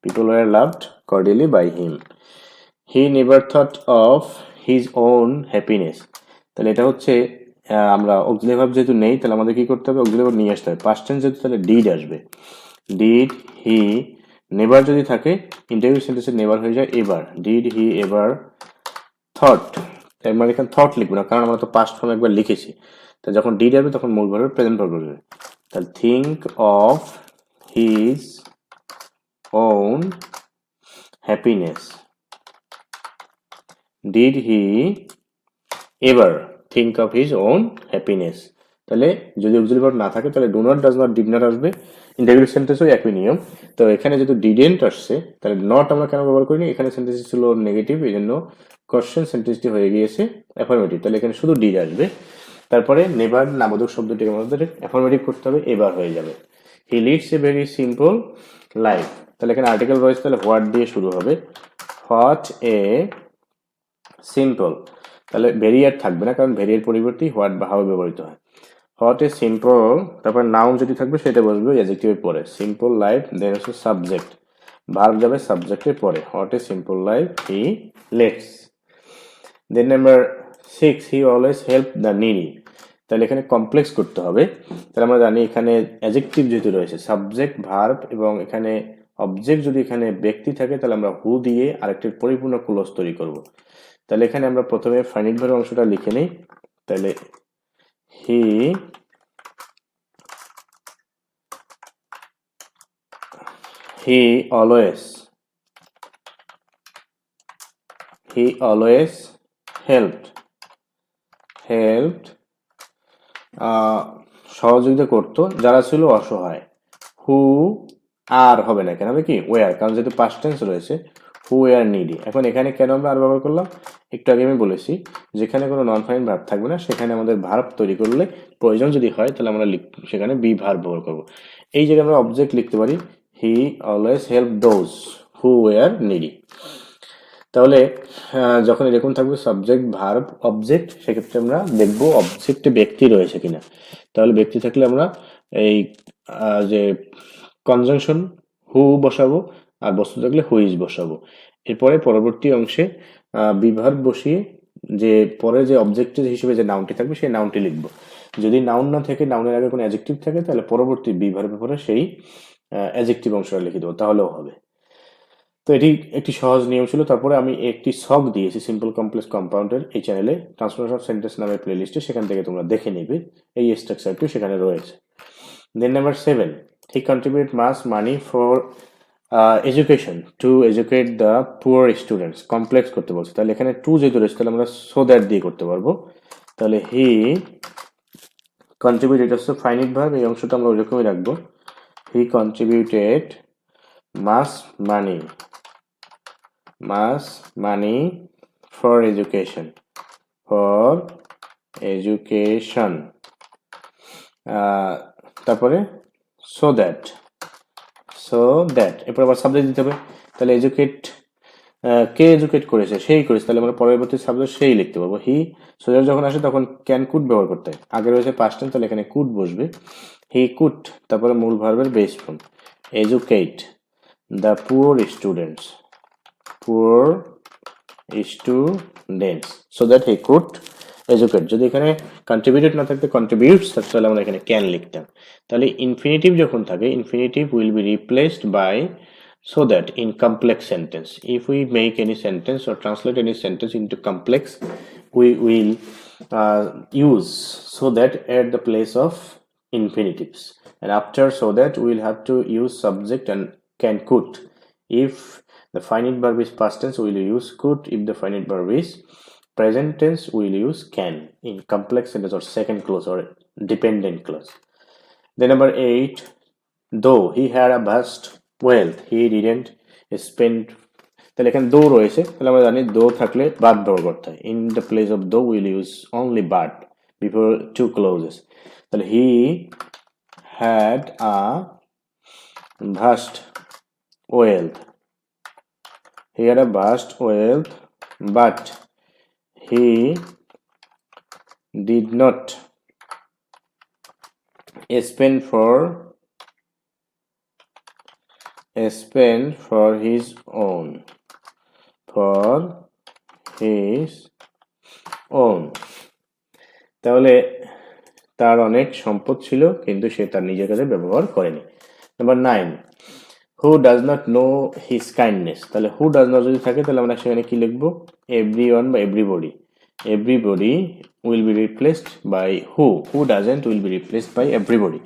People were loved cordially by him. He never thought of his own happiness. তাহলে এটা হচ্ছে আমরা অক্সিলারি ভার্ব যেহেতু নেই, তাহলে আমাদের কি করতে হবে, অক্সিলারি ভার্ব নিয়ে আসতে হবে। পাস্ট টেন্স যেহেতু, তাহলে ডিড আসবে। ডিড হি, নেভার যদি থাকে ইন্টারভিউ সেন্টেন্সে নেভার হয়ে যায় এবার। ডিড হি এভার থট, আমরা এখানে থট লিখবো না, কারণ আমরা তো পাস্ট ফর্ম একবার লিখেছি। তা যখন ডিড আসবে তখন মূল ভার্বের প্রেজেন্ট ভার্ব আসবে। তাহলে think of his own happiness. Did he ever think of his own happiness. তাহলে যদি অক্সিলারি ভার্ব না থাকে তাহলে do not, does not, did not আসবে। ইন্টারভিউ সেন্টেন্সও একই নিয়ম। তো এখানে যেহেতু ডিডেন্ট আসছে, তাহলে নট আমরা কেন ব্যবহার করিনি, এখানে সেন্টেন্স ছিল নেগেটিভ, এই জন্য কোশ্চেন সেন্টেন্সটি হয়ে গিয়েছে অ্যাফার্মেটিভ। তাহলে এখানে শুধু ডিড আসবে। তারপরে নেভার নাবোধক শব্দটি আমাদের অ্যাফার্মেটিভ করতে হবে, এবার হয়ে যাবে। He leads a very simple life. তাহলে এখানে আর্টিকেল রয়েছে, তাহলে হোয়াট দিয়ে শুরু হবে। হোয়াট এ সিম্পল, তাহলে ভেরি আর থাকবে না, কারণ ভেরি এর পরিবর্তে হোয়াট বা হাউ ব্যবহৃত হয়। হোয়াট এ সিম্পল, তারপর নাউন যদি থাকবে সেটা বসবে অ্যাডজেক্টিভের পরে। সিম্পল লাইফ, দেন হচ্ছে সাবজেক্ট, ভার্ব যাবে সাবজেক্টের পরে। What a simple life he leads. Then number 6, he always help the needy. তাহলে এখানে কমপ্লেক্স করতে হবে। তাহলে আমরা জানি এখানে অ্যাডজেক্টিভ যেহেতু রয়েছে, সাবজেক্ট ভার্ব এবং এখানে অবজেক্ট, যদি এখানে ব্যক্তি থাকে তাহলে আমরা হু দিয়ে আরেকটি পরিপূর্ণ ক্লোজ তৈরি করব। তাহলে এখানে আমরা প্রথমে ফাইনাইট ভার্বের অংশটা লিখে নিই। তাহলে হি অলওয়েজ হেল্পড সহযোগিতা করতো যারা ছিল অসহায়। হু আর হবে না, কেন হবে কি ওয়ার, কারণ যেহেতু পাস্ট টেন্স রয়েছে। Who were needy. এখন এখানে কেন আমরা আর ব্যবহার করলাম, একটু আগে আমি বলেছি যেখানে কোনো নন ফাইনাইট ভার্ব থাকবে না সেখানে আমাদের ভার্ব তৈরি করলে প্রয়োজন যদি হয় তাহলে আমরা সেখানে বি ভার্ব ব্যবহার করবো। এই জায়গায় আমরা অবজেক্ট লিখতে পারি, হি always help those who were needy. তাহলে যখন এরকম থাকবে সাবজেক্ট ভার্ব অবজেক্ট, সেক্ষেত্রে আমরা দেখবো অবজেক্টে ব্যক্তি রয়েছে কিনা। তাহলে ব্যক্তি থাকলে আমরা এই যে কনজাংশন হু বসাবো, আর বস্তু থাকলে হুইজ বসাবো। এরপরে পরবর্তী অংশে বি ভার্ব বসিয়ে যে পরে যে অবজেক্টিভ হিসেবে যে নাউনটি থাকবে সেই নাউনটি লিখব। যদি নাউন না থেকে নাউনের আগে কোনো অ্যাডজেক্টিভ থাকে তাহলে পরবর্তী বি ভার্বের পরে সেই অ্যাডজেক্টিভ অংশটা লিখে দেবো, তাহলেও হবে। তো এটি একটি সহজ নিয়ম ছিল। তারপরে আমি একটি ছক দিয়েছি সিম্পল কমপ্লেক্স কম্পাউন্ডের এই চ্যানেলে, ট্রান্সফরমেশন অফ সেন্টেন্স নামের প্লেলিস্টে, সেখান থেকে তোমরা দেখে নিবে। এই স্ট্রাকচারটি সেখানে রয়েছে। Then number 7, he contribute mass money for education to educate the poor students. Complex করতে বলছে, তাহলে এখানে টু যেহেতু রয়েছে তাহলে আমরা সো দ্যাট দিয়ে করতে পারবো। তাহলে হি কন্ট্রিবিউট, এটা হচ্ছে ফাইনিট ভার্ব, এই অংশটা আমরা ওইরকমই রাখবো। He contributed mass money for education তারপরে সো দ্যাট এরপর আবার সাবজেক্ট দিতে হবে। তাহলে এডুকেট, কে এডুকেট করেছে, সেই করেছে, তাহলে আমরা পরবর্তী সাবজেক্ট সেই লিখতে পারবো। হি সো দ্যাট যখন আসে তখন ক্যান কুড ব্যবহার করতে হয়, আগে রয়েছে পাস্ট টেন্স, তাহলে এখানে কুড বসবে। হি কুড, তারপরে মূল ভার্বের base form educate the poor students so that he could educate. যদি এখানে কন্ট্রিবিউটেড না থাকতে কন্ট্রিবিউটস, তাহলে আমরা এখানে ক্যান লিখতাম। তাহলে ইনফিনিটিভ যখন থাকে, infinitive will be replaced by so that in complex sentence. If we make any sentence or translate any sentence into complex, we will use so that at the place of infinitives, and after so that we will have to use subject and can could. If the finite verb is past tense, we will use could. If the finite verb is present tense, we will use can in complex sentence or second clause or dependent clause. Then number 8, though he had a vast wealth, he didn't spend. তাহলে এখানে দো রয়েছে, তাহলে আমরা জানি দো থাকলে but ব্যবহার করতে হয়। In the place of though will use only but before two clauses. তাহলে he had a vast wealth, but he did not spend for his own. তাহলে তার অনেক সম্পদ ছিল কিন্তু সে তার নিজের কাছে ব্যবহার করেনি। Number 9, who does not know his kindness. তাহলে হু ডাজ নট যদি থাকে তাহলে আমরা সেখানে কি লিখবো, এভরিওয়ান বা everybody will be replaced by who doesn't will be replaced by everybody।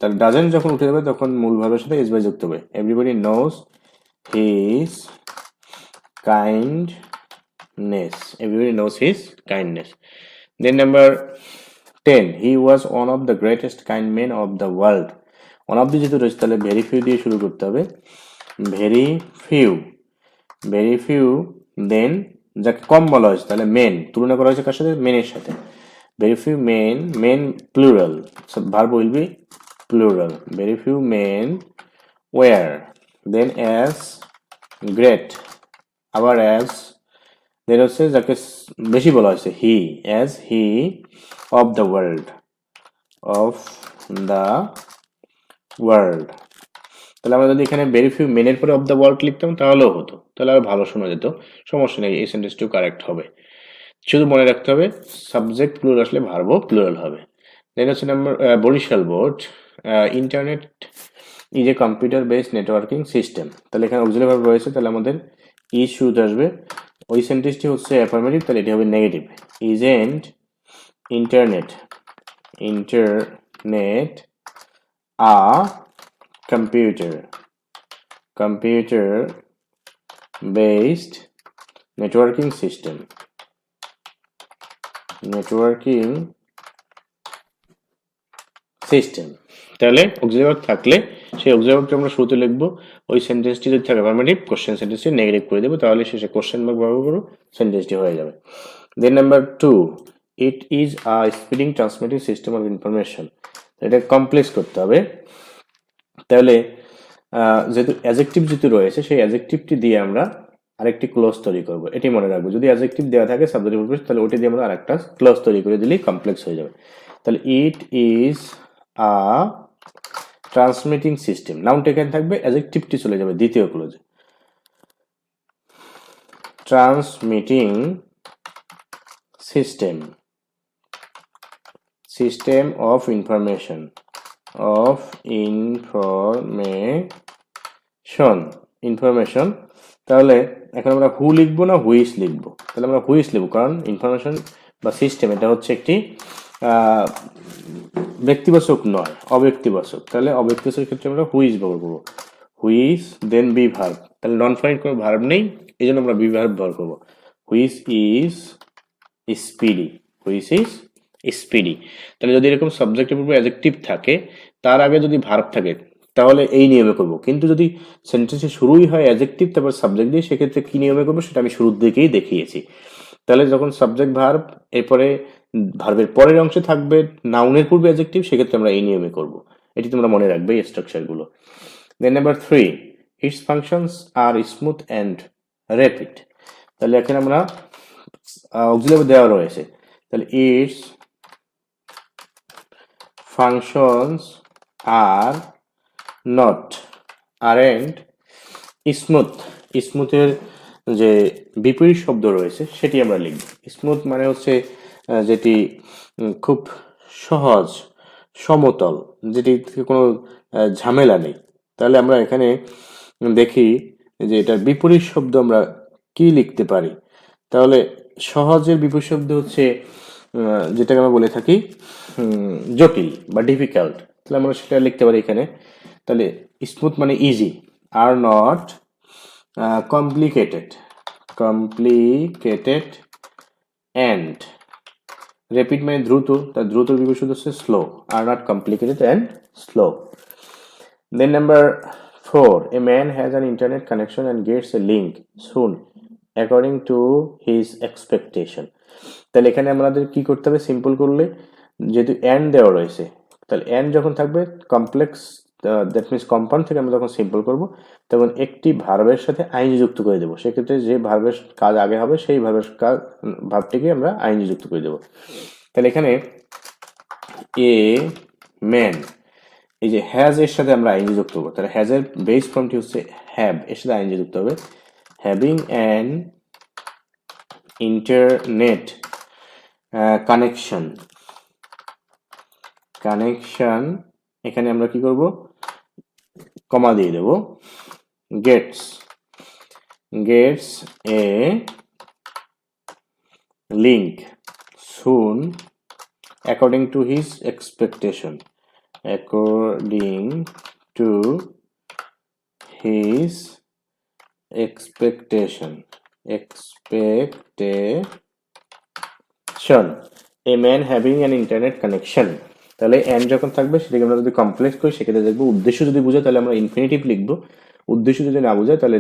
তার doesn't যখন উঠে যাবে তখন মূল ভার্বের সাথে এস বাই যুক্ত হবে। everybody knows his kindness। Then number 10, he was one of the greatest kind men of the world। one of the যেহেতু রয়েছে তাহলে very few দিয়ে শুরু করতে হবে, very few then যাকে কম বলা হয়েছে তাহলে মেন, তুলনা করা হয়েছে কার সাথে, মেনের সাথে। very few men plural, so verb will be plural, very few men were, then as great, আবার as, then হচ্ছে যাকে বেশি বলা হয়েছে he, as he of the world। তাহলে আমরা যদি এখানে ভেরি ফিউ মেনের পরে অফ দ্য ওয়ার্ল্ড লিখতাম তাহলেও হতো, তাহলে আরো ভালো শোনা যেত। সমস্যা নেই, এই সেন্টেন্সটিও কারেক্ট হবে। শুধু মনে রাখতে হবে সাবজেক্ট প্লুরাল আসলে ভার্বও প্লুরাল হবে। দেন হচ্ছে number Barishal board internet is a computer based networking system. তাহলে এখানে অক্সিলারি ভার্ব রয়েছে, তাহলে আমাদের ইজ শুরুতে আসবে। ওই সেন্টেন্সটি হচ্ছে অ্যাফার্মেটিভ, তাহলে এটি হবে negative. Isn't internet a computer based networking system। তাহলে অক্সিলারি ভার্ব থাকলে সেই অক্সিলারি ভার্বটা আমরা শুরুতে লিখবো। ওই সেন্টেন্সটি যদি থাকে অ্যাফার্মেটিভ, কোশ্চেন সেন্টেন্সটি নেগেটিভ করে দেবো, তাহলে শেষে কোশ্চেন মার্ক ব্যবহার করবো, সেন্টেন্সটি হয়ে যাবে। Then number 2, it is a speeding transmitting system of information. এটা কমপ্লেক্স করতে হবে। তাহলে যেহেতু অ্যাডজেক্টিভ যেহেতু রয়েছে সেই অ্যাডজেক্টিভটি দিয়ে আমরা আরেকটি ক্লোজ তৈরি করব, এটি মনে রাখবো। যদি অ্যাডজেক্টিভ দেওয়া থাকে সাবজেক্টিভ প্রিপোজিশন, তাহলে ওটি দিয়ে আমরা আরেকটা ক্লোজ তৈরি করে দিলেই কমপ্লেক্স হয়ে যাবে। তাহলে it is a transmitting system, নাউনটা এখানে থাকবে, অ্যাডজেক্টিভটি চলে যাবে দ্বিতীয় ক্লোজে। Transmitting system of information information. তাহলে এখন আমরা হু লিখবো না হুইস লিখবো? তাহলে আমরা হুইস লিখবো, কারণ ইনফরমেশন বা সিস্টেম এটা হচ্ছে একটি ব্যক্তিবাচক নয়, অব্যক্তিবাচক। তাহলে অব্যক্তিবাচকের ক্ষেত্রে আমরা হুইস ব্যবহার করবো। হুইস দেন বি ভার্ব, তাহলে নন ফাইনাইট কোনো ভার্ব নেই, এই জন্য আমরা বি ভার্ব ব্যবহার করবো। হুইস ইজ স্পিডি, তাহলে যদি এরকম সাবজেক্টের পূর্বে অ্যাডজেক্টিভ থাকে, তার আগে যদি ভার্ব থাকে, তাহলে এই নিয়মে করব। কিন্তু যদি সেন্টেন্সে শুরুই হয় অ্যাডজেক্টিভ তারপর সাবজেক্ট দিয়ে, সেক্ষেত্রে কি নিয়মে করবো সেটা আমি শুরুর দিকেই দেখিয়েছি। তাহলে যখন সাবজেক্ট ভার্ব এরপরে ভার্বের পরের অংশে থাকবে নাউনের পূর্বে অ্যাডজেক্টিভ, সেক্ষেত্রে আমরা এই নিয়মে করব। এটি তোমরা মনে রাখবে এই স্ট্রাকচারগুলো। Then number 3, its functions are smooth and rapid. তাহলে এখানে আমরা অক্সিলারি দেওয়া রয়েছে, তাহলে its functions are not aren't smooth. স্মুথের যে বিপরীত শব্দ রয়েছে সেটি আমরা লিখব। স্মুথ মানে হচ্ছে যেটি খুব সহজ, সমতল, যেটি কোনো ঝামেলা নেই। তাহলে আমরা এখানে দেখি যে এটার বিপরীত শব্দ আমরা কি লিখতে পারি। তাহলে সহজের বিপরীত শব্দ হচ্ছে যেটাকে আমরা বলে থাকি জটিল বা ডিফিকাল্ট। তাহলে আমরা সেটা লিখতে পারি এখানে। তাহলে স্মুথ মানে easy, are not complicated and rapid মানে দ্রুত, তার দ্রুতর বিপরীত শব্দ হচ্ছে slow, are not complicated and slow. Then number 4, a man has an internet connection and gets a link soon according to his expectation. তাহলে এখানে আমাদের কি করতে হবে? সিম্পল করলে, যেহেতু অ্যান্ড দেওয়া রয়েছে, তাহলে অ্যান্ড যখন থাকবে কমপ্লেক্স, দ্যাট মিনস কম্পাউন্ড থেকে আমরা যখন সিম্পল করব, তখন একটি ভার্বের সাথে আইনজি যুক্ত করে দেবো। সেক্ষেত্রে যে ভার্বের কাজ আগে হবে সেই ভার্বটিকে আমরা আইনজি যুক্ত করে দেবো। তাহলে এখানে এ ম্যান, এই যে হ্যাজ এর সাথে আমরা আইনজি যুক্ত করবো। তাহলে হ্যাজ এর বেস ফর্মটি হচ্ছে হ্যাভ, এর সাথে আইনজি যুক্ত হবে। হ্যাভিং অ্যান ইন্টারনেট কানেকশন, এখানে আমরা কি করব? কমা দিয়ে দেব। Gets a link soon according to his expectation, a man having an internet connection। তাহলে এন্ড যখন থাকবে সেটাকে আমরা যদি কমপ্লেক্স করি, সেক্ষেত্রে দেখবো উদ্দেশ্য যদি বোঝায় তাহলে আমরা ইনফিনিটিভ লিখবো, উদ্দেশ্য যদি না বোঝায় তাহলে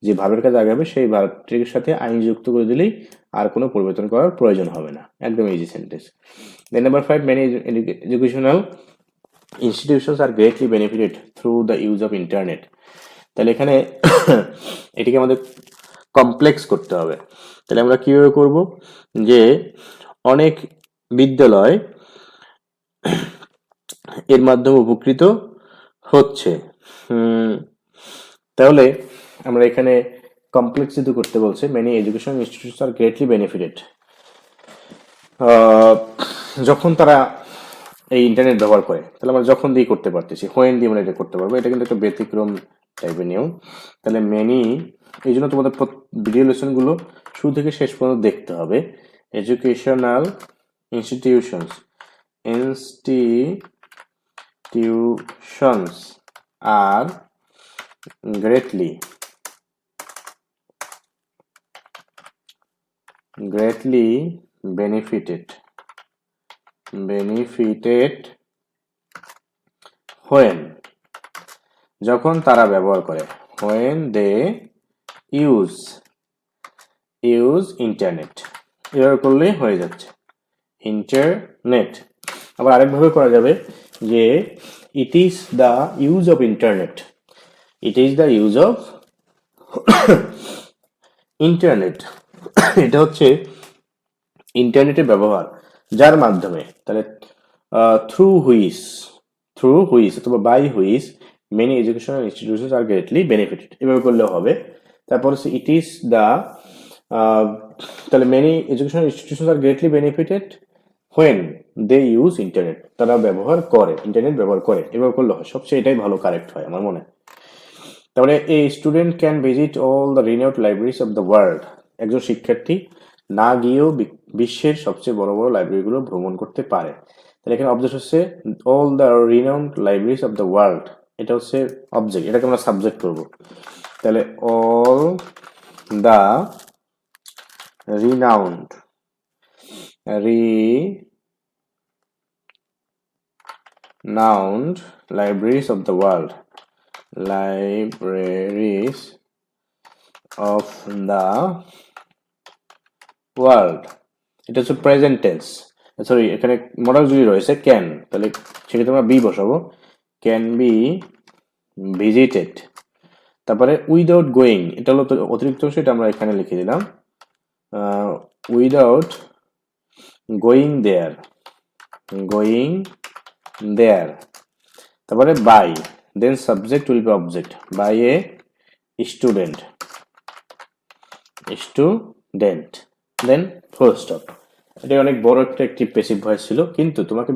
যে ভার্বের কাজ আগে হবে সেই ভার্বটির সাথে আইন যুক্ত করে দিলেই আর কোনো পরিবর্তন করার প্রয়োজন হবে না। একদম easy sentence. Then number 5, many educational institutions are greatly benefited through the use of internet। তাহলে এখানে এটিকে আমাদের কমপ্লেক্স করতে হবে। তাহলে আমরা কিভাবে করব? যে অনেক বিদ্যালয় এর মাধ্যমে উপকৃত হচ্ছে। তাহলে আমরা এখানে কমপ্লেক্স যেহেতু করতে বলছে, many education institutions are greatly benefited, যখন তারা এই ইন্টারনেট ব্যবহার করে, তাহলে আমরা যখন দিয়ে করতে পারতেছি, হোয়েন দিয়ে আমরা এটা করতে পারবো। এটা কিন্তু একটা ব্যতিক্রম টাইপের নিয়ম। তাহলে মেনি, এই জন্য তোমাদের ভিডিও লেসনগুলো শুরু থেকে শেষ পর্যন্ত দেখতে হবে। Educational institutions are greatly benefited when, যখন তারা ব্যবহার করে, when they use internet। এভাবে করলেই হয়ে যাচ্ছে ইন্টারনেট। আবার আরেকভাবে করা যাবে যে it is the use of internet, এটা হচ্ছে ইন্টারনেটের ব্যবহার, যার মাধ্যমে, তাহলে থ্রু হুইচ অথবা by which many educational institutions are greatly benefited, এভাবে করলেও হবে। তারপর হচ্ছে ইট ইজ দ্য তাহলে many educational institution are greatly benefited when they use internet, তারা ইন্টারনেট ব্যবহার করে, এভাবে করলে হয়, সবচেয়ে এটাই ভালো কারেক্ট হয় আমার মনে হয়। তারপরে a student can visit all the renowned libraries of the world, একজন শিক্ষার্থী না গিয়েও বিশ্বের সবচেয়ে বড় বড় লাইব্রেরিগুলো ভ্রমণ করতে পারে। তাহলে এখানে অবজেক্ট হচ্ছে all the renowned libraries of the world, এটা হচ্ছে অবজেক্ট, এটাকে আমরা সাবজেক্ট করব। তাহলে all the renowned libraries of the world, libraries of the world, এটা হচ্ছে প্রেজেন্ট টেন্স, সরি এখানে মডাল যদি রয়েছে ক্যান, তাহলে সেক্ষেত্রে আমরা বি বসাবো, ক্যান বি ভিজিটেড। তারপরে উইদাউট গোয়িং, এটা হলো অতিরিক্ত অংশ, এটা আমরা এখানে লিখে দিলাম উইদাউট গোয়িং দেয়ার। তারপরে by, then subject will be object, by a student, then full stop. এটা অনেক বড় একটা অ্যাক্টিভ প্যাসিভ ভয়েস ছিল, কিন্তু তোমাকে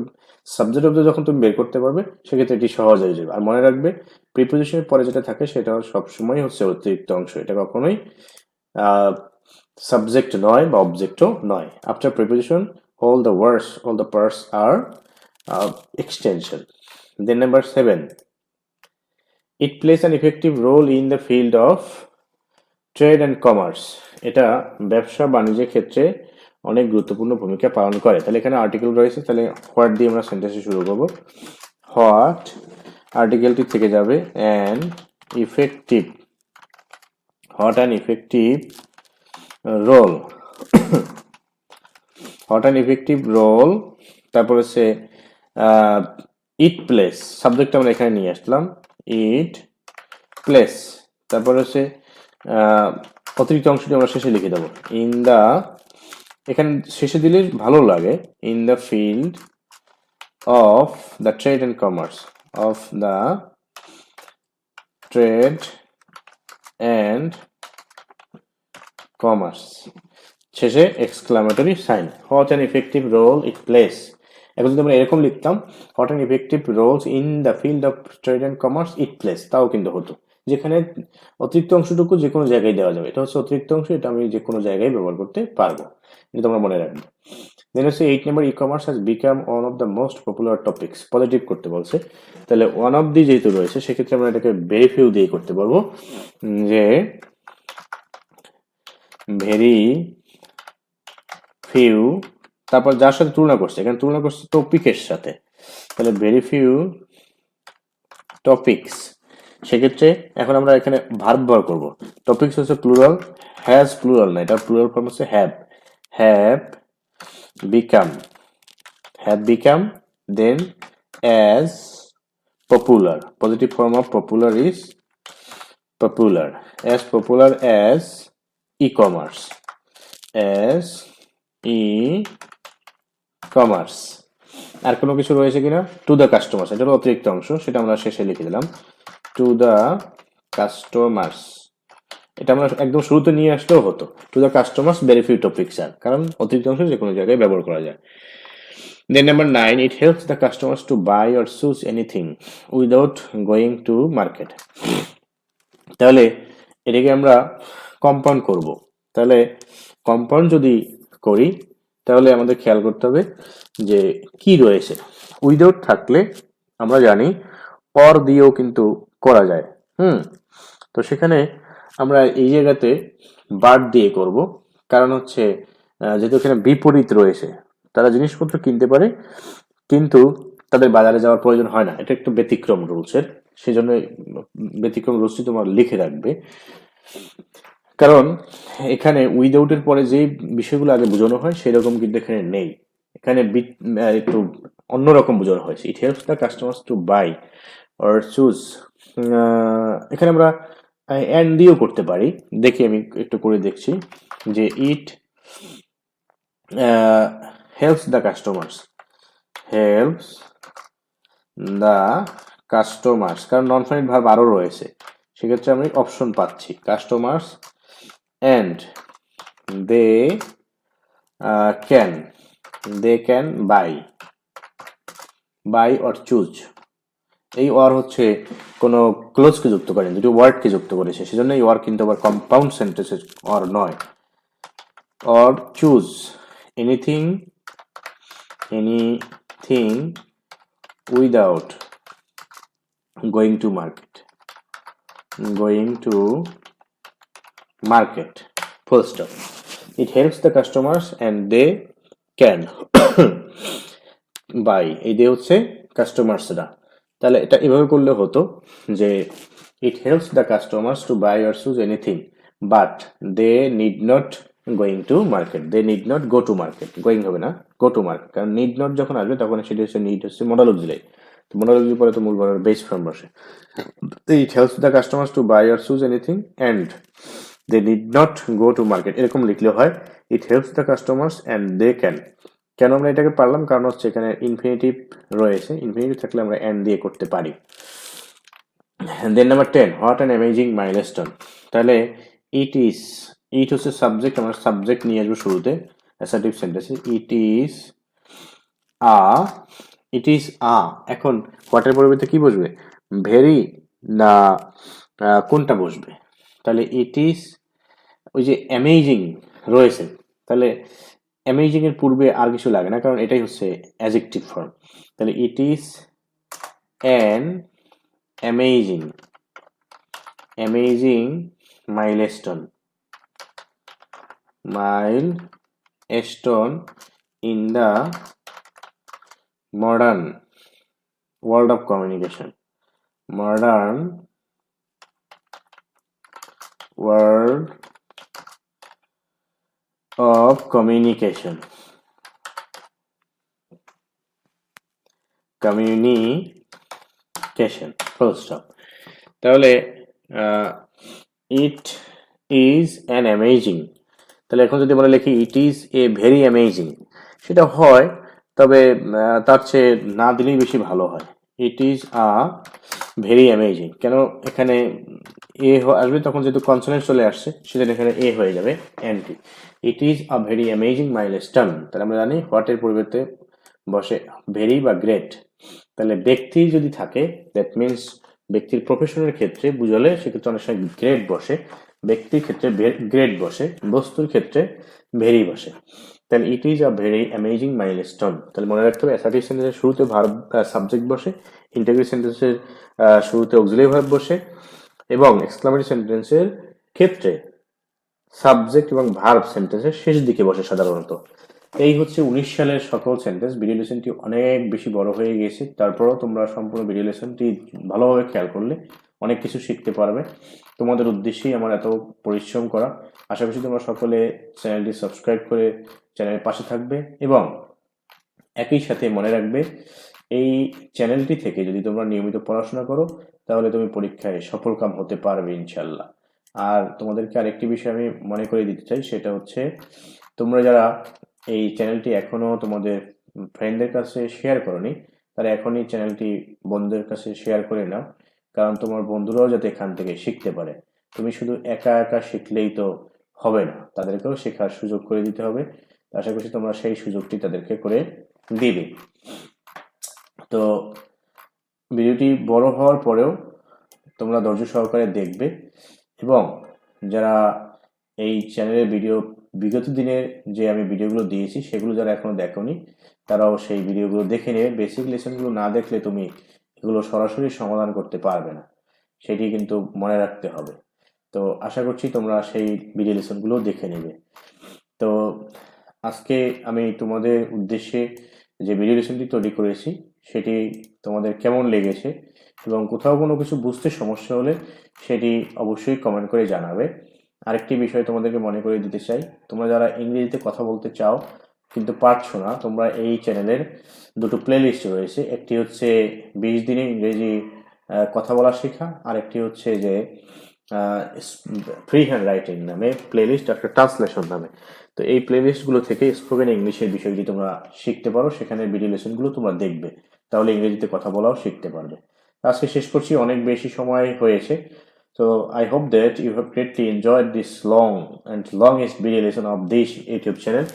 সাবজেক্ট অবজেক্ট যখন তুমি বের করতে পারবে সেক্ষেত্রে এটি সহজ হয়ে যাবে। আর মনে রাখবে প্রিপোজিশনের পরে যেটা থাকে সেটা সবসময় হচ্ছে অতিরিক্ত অংশ, এটা কখনোই সাবজেক্ট নয় বা অবজেক্টও নয়। After preposition all the parts are extension. Then number 7, it plays an effective role in the field of trade and commerce, এটা ব্যবসা বাণিজ্যের ক্ষেত্রে অনেক গুরুত্বপূর্ণ ভূমিকা পালন করে। তাহলে এখানে আর্টিকেল রয়েছে, তাহলে হোয়াট দিয়ে আমরা সেন্টেন্সে শুরু করব। হোয়াট, আর্টিকেলটি থেকে যাবে an effective, what an effective role, what an effective role. তারপর হচ্ছে ইট প্লেস, সাবজেক্ট আমরা এখানে নিয়ে আসলাম, ইট প্লেস। তারপর হচ্ছে অতিরিক্ত অংশটি আমরা শেষে লিখে দেবো, ইন দা, এখানে শেষে দিলে ভালো লাগে, in the field of the trade and commerce, of the trade and commerce, শেষে exclamatory sign, what an effective role it place. এখন যদি আমরা এরকম লিখতাম, what an effective roles in the field of trade and commerce it place, তাও কিন্তু হতো। যেখানে অতিরিক্ত অংশটুকু যে কোনো জায়গায় দেওয়া যাবে, এটা হচ্ছে অতিরিক্ত অংশ, এটা আমি যে কোনো জায়গায় ব্যবহার করতে পারবো, এটা তোমরা মনে রাখবে। দেন হচ্ছে 8 number, e commerce has become one of the most popular topics, positive করতে বলছে, তাহলে ওয়ান অফ দি যেহেতু রয়েছে সেক্ষেত্রে আমরা এটাকে ভেরি ফিউ দিয়ে করতে পারবো, যে ভেরি ফিউ, তারপর যার সাথে তুলনা করছে, এখানে তুলনা করছে টপিকের সাথে, তাহলে ভেরি ফিউ টপিক্স। সেক্ষেত্রে এখন আমরা এখানে ভার্ব ব্যবহার করবো, টপিক্স হচ্ছে প্লুরাল, হ্যাজ প্লুরাল না, এটা প্লুরাল ফর্ম হচ্ছে have become, then as popular, positive form of popular is popular, as e commerce, আর কোনো কিছু রয়েছে কিনা, টু দ্য কাস্টমার্স, এটা হলো অতিরিক্ত অংশ, সেটা আমরা শেষে লিখে দিলাম, টু দ্য কাস্টমার্স, এটা আমরা একদম শুরুতে নিয়ে আসলেও হতো, to the customers very few topics are, কারণ অতিরিক্ত অংশ যে কোনো জায়গায় ব্যবহার করা যায়। Then number 9, it helps the customers to buy or choose anything without going to market. তাহলে এটাকে আমরা কম্পাউন্ড করব, তাহলে কম্পাউন্ড যদি করি তাহলে আমাদের খেয়াল করতে হবে যে কি রয়েছে। উইদাউট থাকলে আমরা জানি অর দিয়েও কিন্তু করা যায়, তো সেখানে আমরা এই জায়গাতে বার্ড দিয়ে করব, কারণ হচ্ছে যেহেতু এখানে বিপরীত রয়েছে, তারা জিনিসপত্র কিনতে পারে কিন্তু তাদের বাজারে যাওয়ার প্রয়োজন হয় না, এটা একটু ব্যতিক্রম রুলসের, সেই জন্য ব্যতিক্রম রুলসটি তোমার লিখে রাখবে, কারণ এখানে উইদাউটের পরে যে বিষয়গুলো আগে বোঝানো হয় সেরকম কিন্তু এখানে নেই, এখানে একটু অন্যরকম বোঝানো হয়েছে। It helps the customers to buy or choose, এখানে আমরা অ্যান্ড দিয়েও করতে পারি, দেখি আমি একটু করে দেখছি, যে ইট helps the customers, কারণ নন ফাইনাইট ভার্ব আরো রয়েছে, সেক্ষেত্রে আমি অপশন পাচ্ছি, customers and they can buy or choose. এই অর হচ্ছে কোনো ক্লোজকে যুক্ত করেন, দুটো ওয়ার্ডকে যুক্ত করেছে, সেজন্য এই অর কিন্তু আবার কম্পাউন্ড সেন্টেন্সের অর নয়। Or choose anything without going to market full stop. It helps the customers and they can buy. এই দে হচ্ছে কাস্টমার্সরা। তাহলে এটা এভাবে করলে হতো যে it helps the customers to buy or choose anything but they need not going to market. They need not go to market, going হবে না, গো টু মার্কেট। কারণ নিড নট যখন আসবে তখন সেটা হচ্ছে নিড হচ্ছে মডাল অক্সিলারি। তো মডাল অক্সিলারি পরে তো মূল ভার্বের বেস ফর্ম বসে। It helps the customers to buy or choose anything and they need not go to market, এরকম লিখলে হয় it helps the customers and they can. কেন আমরা এটাকে পারলাম? কারণ হচ্ছে এখানে ইনফিনিটিভ রয়েছে, ইনফিনিটিভ থাকলে আমরা অ্যান্ড দিয়ে করতে পারি। Then number 10, what an amazing milestone. তাহলে ইট হচ্ছে সাবজেক্ট, আমরা সাবজেক্ট নিয়ে আসবো শুরুতে অ্যাসার্টিভ সেন্টেন্সে। ইট ইজ আ। এখন হোয়াটের পরিবর্তে কি বসবে? ভেরি না কোনটা বসবে? তাহলে ইট ইজ, ওই যে অ্যামেজিং রয়েছে, তাহলে অ্যামেজিং এর পূর্বে আর কিছু লাগে না, কারণ এটাই হচ্ছে অ্যাডজেক্টিভ ফর্ম। তাহলে it is an amazing milestone in the modern world of communication. Communication full stop. তাহলে ইট ইজ অ্যান অ্যামেজিং, তাহলে এখন যদি আমরা লিখি ইট ইজ এ ভেরি অ্যামেজিং, সেটা হয়, তবে তার চেয়ে না দিলেই বেশি ভালো হয়। ইট ইজ আ ভেরি অ্যামেজিং, কেন এখানে এ আসবে তখন যেহেতু কনসোনেন্ট চলে আসছে, সেজন্য এখানে এ হয়ে যাবে এনটি। It is a very amazing milestone, তাহলে আমরা জানি হোয়াটের পরিবর্তে বসে ভেরি বা গ্রেট। তাহলে ব্যক্তি যদি থাকে, দ্যাট মিনস ব্যক্তির প্রফেশনের ক্ষেত্রে বুঝালে সেক্ষেত্রে অনেক সময় গ্রেট বসে, ব্যক্তির ক্ষেত্রে গ্রেট বসে, বস্তুর ক্ষেত্রে ভেরি বসে। তাহলে it is a very amazing milestone. তাহলে মনে রাখতে হবে অ্যাসার্টিভ সেন্টেন্সের শুরুতে ভার্ব সাবজেক্ট বসে, ইন্টারভিউ সেন্টেন্সের শুরুতে অক্সিলারি ভার্ব বসে, এবং এক্সক্লামেটরি সেন্টেন্সের ক্ষেত্রে সাবজেক্ট এবং ভার্ব সেন্টেন্সের শেষ দিকে বসে সাধারণত। এই হচ্ছে 19 সালের সকল সেন্টেন্স। ভিডিও লেসনটি অনেক বেশি বড় হয়ে গেছে, তারপরেও তোমরা সম্পূর্ণ ভিডিও লেসনটি ভালোভাবে খেয়াল করলে অনেক কিছু শিখতে পারবে। তোমাদের উদ্দেশ্যেই আমার এত পরিশ্রম করা। আশা করছি তোমরা সকলে চ্যানেলটি সাবস্ক্রাইব করে চ্যানেলের পাশে থাকবে, এবং একই সাথে মনে রাখবে এই চ্যানেলটি থেকে যদি তোমরা নিয়মিত পড়াশোনা করো তাহলে তুমি পরীক্ষায় সফলকাম হতে পারবে ইনশাল্লাহ। আর তোমাদেরকে আরেকটি বিষয় আমি মনে করে দিতে চাই, সেটা হচ্ছে তোমরা যারা এই চ্যানেলটি এখনো তোমাদের ফ্রেন্ডদের কাছে শেয়ার করোনি, তারা এখনই চ্যানেলটি বন্ধুদের কাছে শেয়ার করে নাও, কারণ তোমার বন্ধুরাও যাতে এখান থেকে শিখতে পারে। তুমি শুধু একা একা শিখলেই তো হবে না, তাদেরকেও শেখার সুযোগ করে দিতে হবে। আশা করছি তোমরা সেই সুযোগটি তাদেরকে করে দিবে। তো ভিডিওটি বড় হওয়ার পরেও তোমরা ধৈর্য সহকারে দেখবে, এবং যারা এই চ্যানেলের বিগত দিনের যে আমি ভিডিওগুলো দিয়েছি সেগুলো যারা এখনো দেখোনি, তারাও সেই ভিডিওগুলো দেখে নেবে। বেসিক লেসনগুলো না দেখলে তুমি এগুলো সরাসরি সমাধান করতে পারবে না, সেটি কিন্তু মনে রাখতে হবে। তো আশা করছি তোমরা সেই ভিডিও লেসনগুলো দেখে নেবে। তো আজকে আমি তোমাদের উদ্দেশ্যে যে ভিডিও লেসনটি তৈরি করেছি সেটি তোমাদের কেমন লেগেছে, এবং কোথাও কোনো কিছু বুঝতে সমস্যা হলে সেটি অবশ্যই কমেন্ট করে জানাবে। আরেকটি বিষয় তোমাদেরকে মনে করে দিতে চাই, তোমরা যারা ইংরেজিতে কথা বলতে চাও কিন্তু পারছো না, তোমরা এই চ্যানেলের দুটো প্লেলিস্ট রয়েছে। একটি হচ্ছে 20 দিনে ইংরেজি কথা বলা শেখা, আর একটি হচ্ছে যে ফ্রি হ্যান্ড রাইটিং নামে প্লেলিস্ট, একটা ট্রান্সলেশন নামে। তো এই প্লেলিস্টগুলো থেকে স্পোকেন ইংলিশের বিষয়টি তোমরা শিখতে পারো, সেখানে ভিডিও লেসনগুলো তোমরা দেখবে, তাহলে ইংরেজিতে কথা বলাও শিখতে পারবে। আজকে শেষ করছি, অনেক বেশি সময় হয়েছে। So I hope that you have greatly enjoyed this longest video lesson of this YouTube channel.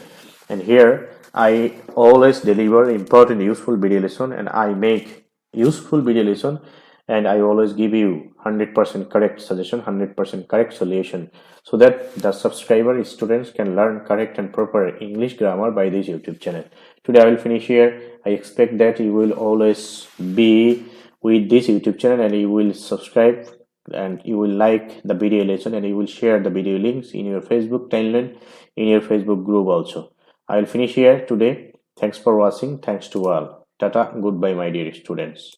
And here I always deliver important useful video lesson, and I make useful video lesson, and I always give you 100% correct suggestion, 100% correct solution, so that the subscriber students can learn correct and proper English grammar by this YouTube channel. Today I will finish here. I expect that you will always be with this YouTube channel, and you will subscribe, and you will like the video lesson, and you will share the video links in your Facebook timeline, in your Facebook group also. I will finish here today. Thanks for watching. Thanks to all. Tata. Goodbye, my dear students.